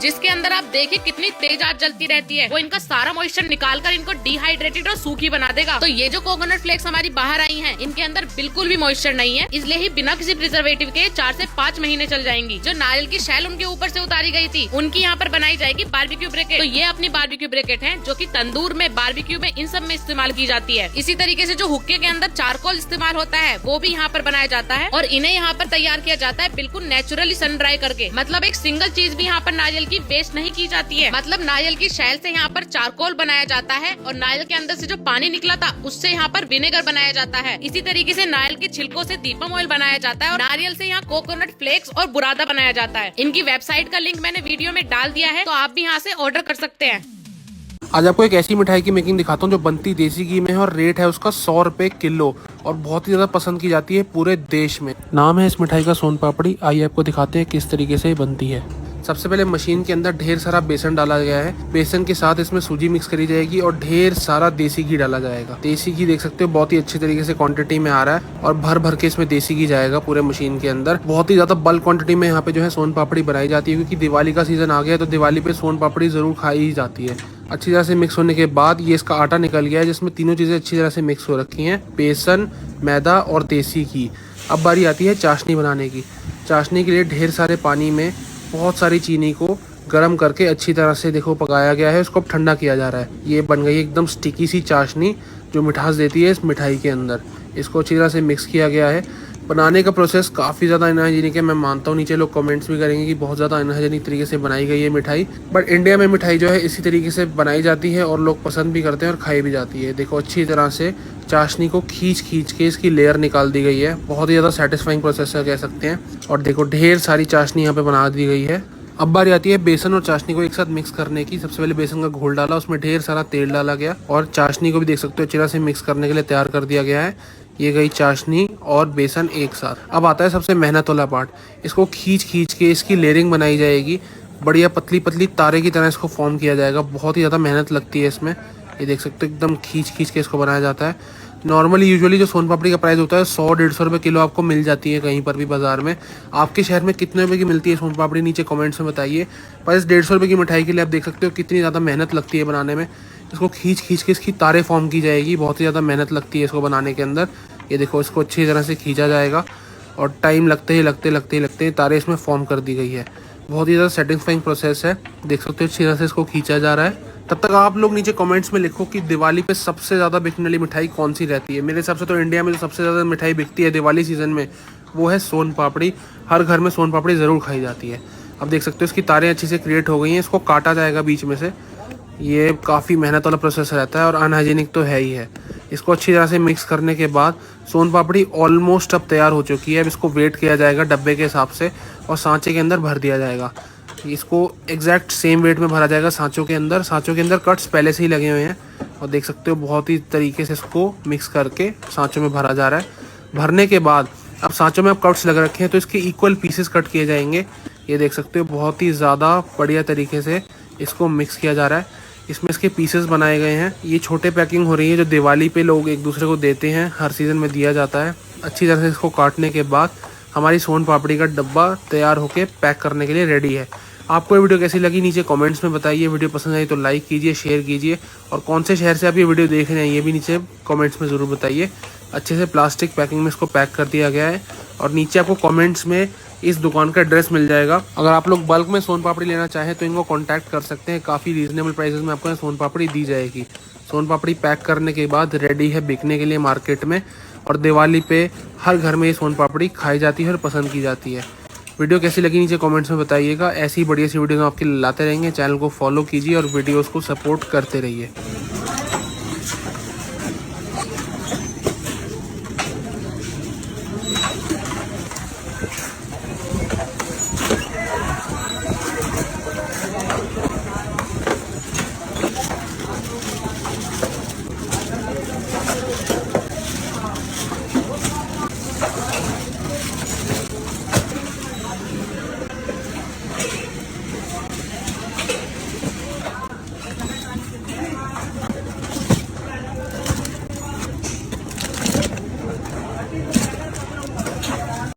जिसके अंदर आप देखिए कितनी तेज आग जलती रहती है। वो इनका सारा मॉइस्चर निकालकर इनको डिहाइड्रेटेड और सूखी बना देगा। तो ये जो कोकोनट फ्लेक्स हमारी बाहर आई हैं, इनके अंदर बिल्कुल भी मॉइस्चर नहीं है, इसलिए ही बिना किसी प्रिजर्वेटिव के 4 से 5 महीने चल जाएंगी। जो नारियल की शैल उनके ऊपर से उतारी गई थी उनकी यहाँ पर बनाई जाएगी बारबेक्यू ब्रिकेट। तो ये अपनी बारबेक्यू ब्रिकेट है जो की तंदूर में, बारबेक्यू में, इन सब में इस्तेमाल की जाती है। इसी तरीके से जो हुक्के के अंदर चारकोल इस्तेमाल होता है वो भी यहाँ पर बनाया जाता है और इन्हें यहाँ पर तैयार किया जाता है बिल्कुल नेचुरली सन ड्राई करके। मतलब एक सिंगल चीज भी यहाँ पर नारियल की वेस्ट नहीं की जाती है। मतलब नारियल की शैल से यहाँ पर चारकोल बनाया जाता है और नारियल के अंदर से जो पानी निकला था उससे यहाँ पर विनेगर बनाया जाता है। इसी तरीके से नारियल के छिलकों से दीपम ऑयल बनाया जाता है और नारियल से यहाँ कोकोनट फ्लेक्स और बुरादा बनाया जाता है। इनकी वेबसाइट का लिंक मैंने वीडियो में डाल दिया है, तो आप भी यहाँ से ऑर्डर कर सकते हैं। आज आपको एक ऐसी मिठाई की मेकिंग दिखाता हूँ जो बनती देसी घी में है और रेट है उसका 100 रुपए किलो और बहुत ही ज़्यादा पसंद की जाती है पूरे देश में। नाम है इस मिठाई का सोन पापड़ी। आइए आपको दिखाते हैं किस तरीके से बनती है। सबसे पहले मशीन के अंदर ढेर सारा बेसन डाला गया है। बेसन के साथ इसमें सूजी मिक्स करी जाएगी और ढेर सारा देसी घी डाला जाएगा। देसी घी देख सकते हो बहुत ही अच्छी तरीके से क्वांटिटी में आ रहा है और भर भर के इसमें देसी घी जाएगा पूरे मशीन के अंदर। बहुत ही ज्यादा बल्क क्वांटिटी में यहाँ पे जो है सोन पापड़ी बनाई जाती है, क्योंकि दिवाली का सीजन आ गया है तो दिवाली पे सोन पापड़ी जरूर खाई ही जाती है। अच्छी तरह से मिक्स होने के बाद ये इसका आटा निकल गया है, जिसमें तीनों चीजें अच्छी तरह से मिक्स हो रखी हैं, बेसन, मैदा और देसी घी। अब बारी आती है चाशनी बनाने की। चाशनी के लिए ढेर सारे पानी में बहुत सारी चीनी को गर्म करके अच्छी तरह से देखो पकाया गया है। उसको अब ठंडा किया जा रहा है। ये बन गई एकदम स्टिकी सी चाशनी जो मिठास देती है इस मिठाई के अंदर। इसको अच्छी तरह से मिक्स किया गया है। बनाने का प्रोसेस काफ़ी ज़्यादा अनहाइजीनिक है। मैं मानता हूँ नीचे लोग कमेंट्स भी करेंगे कि बहुत ज़्यादा अनहाइजीनिक तरीके से बनाई गई है मिठाई, बट इंडिया में मिठाई जो है इसी तरीके से बनाई जाती है और लोग पसंद भी करते हैं और खाई भी जाती है। देखो अच्छी तरह से चाशनी को खींच के इसकी लेयर निकाल दी गई है। बहुत ही ज़्यादा सेटिस्फाइंग प्रोसेस कह सकते हैं। और देखो ढेर सारी चाशनी यहाँ पे बना दी गई है। अब बारी आती है बेसन और चाशनी को एक साथ मिक्स करने की। सबसे पहले बेसन का घोल डाला, उसमें ढेर सारा तेल डाला गया और चाशनी को भी देख सकते हो अच्छी तरह से मिक्स करने के लिए तैयार कर दिया गया है। ये गई चाशनी और बेसन एक साथ। अब आता है सबसे मेहनत वाला पार्ट। इसको खींच के इसकी लेयरिंग बनाई जाएगी। बढ़िया पतली पतली तारे की तरह इसको फॉर्म किया जाएगा। बहुत ही ज़्यादा मेहनत लगती है इसमें। ये देख सकते हो एकदम खींच के इसको बनाया जाता है। नॉर्मली यूजुअली जो सोन पापड़ी का प्राइस होता है 100-150 रुपये किलो आपको मिल जाती है कहीं पर भी बाजार में। आपके शहर में कितने रुपए की मिलती है सोन पापड़ी नीचे कमेंट्स में बताइए। पर इस 150 रुपये की मिठाई के लिए आप देख सकते हो कितनी ज़्यादा मेहनत लगती है बनाने में। इसको खींच के इसकी तारे फॉर्म की जाएगी। बहुत ही ज़्यादा मेहनत लगती है इसको बनाने के अंदर। ये देखो इसको अच्छी तरह से खींचा जाएगा और टाइम लगते ही तारे इसमें फॉर्म कर दी गई है। बहुत ही ज़्यादा सेटिस्फाइंग प्रोसेस है। देख सकते हो अच्छी तरह से इसको खींचा जा रहा है। तब तक आप लोग नीचे कमेंट्स में लिखो कि दिवाली पे सबसे ज़्यादा बिकने वाली मिठाई कौन सी रहती है। मेरे हिसाब से तो इंडिया में जो सबसे ज़्यादा मिठाई बिकती है दिवाली सीजन में वो है सोन पापड़ी। हर घर में सोन पापड़ी ज़रूर खाई जाती है। अब देख सकते हो इसकी तारें अच्छी से क्रिएट हो गई हैं। इसको काटा जाएगा बीच में से। ये काफ़ी मेहनत वाला प्रोसेस रहता है और अनहाइजीनिक तो है ही है। इसको अच्छी तरह से मिक्स करने के बाद सोन पापड़ी ऑलमोस्ट अब तैयार हो चुकी है। अब इसको वेट किया जाएगा डब्बे के हिसाब से और सांचे के अंदर भर दिया जाएगा। इसको एग्जैक्ट सेम वेट में भरा जाएगा सांचों के अंदर। सांचों के अंदर कट्स पहले से ही लगे हुए हैं और देख सकते हो बहुत ही तरीके से इसको मिक्स करके सांचों में भरा जा रहा है। भरने के बाद अब सांचों में अब कट्स लग रखे हैं तो इसके इक्वल पीसेस कट किए जाएंगे। ये देख सकते हो बहुत ही ज़्यादा बढ़िया तरीके से इसको मिक्स किया जा रहा है। इसमें इसके पीसेस बनाए गए हैं। ये छोटे पैकिंग हो रही है जो दिवाली पे लोग एक दूसरे को देते हैं, हर सीज़न में दिया जाता है। अच्छी तरह से इसको काटने के बाद हमारी सोन पापड़ी का डब्बा तैयार होकर पैक करने के लिए रेडी है। आपको ये वीडियो कैसी लगी नीचे कमेंट्स में बताइए। वीडियो पसंद आई तो लाइक कीजिए, शेयर कीजिए और कौन से शहर से आप ये वीडियो देख रहे हैं ये भी नीचे कमेंट्स में ज़रूर बताइए। अच्छे से प्लास्टिक पैकिंग में इसको पैक कर दिया गया है और नीचे आपको कमेंट्स में इस दुकान का एड्रेस मिल जाएगा। अगर आप लोग बल्क में सोन पापड़ी लेना चाहें तो इनको कॉन्टैक्ट कर सकते हैं। काफ़ी रीजनेबल प्राइसेस में आपको सोन पापड़ी दी जाएगी। सोन पापड़ी पैक करने के बाद रेडी है बिकने के लिए मार्केट में और दिवाली पे हर घर में ये सोन पापड़ी खाई जाती है और पसंद की जाती है। वीडियो कैसी लगी नीचे कमेंट्स में बताइएगा। ऐसी बढ़िया सी वीडियो आपके लाते रहेंगे। चैनल को फॉलो कीजिए और वीडियोस को सपोर्ट करते रहिए।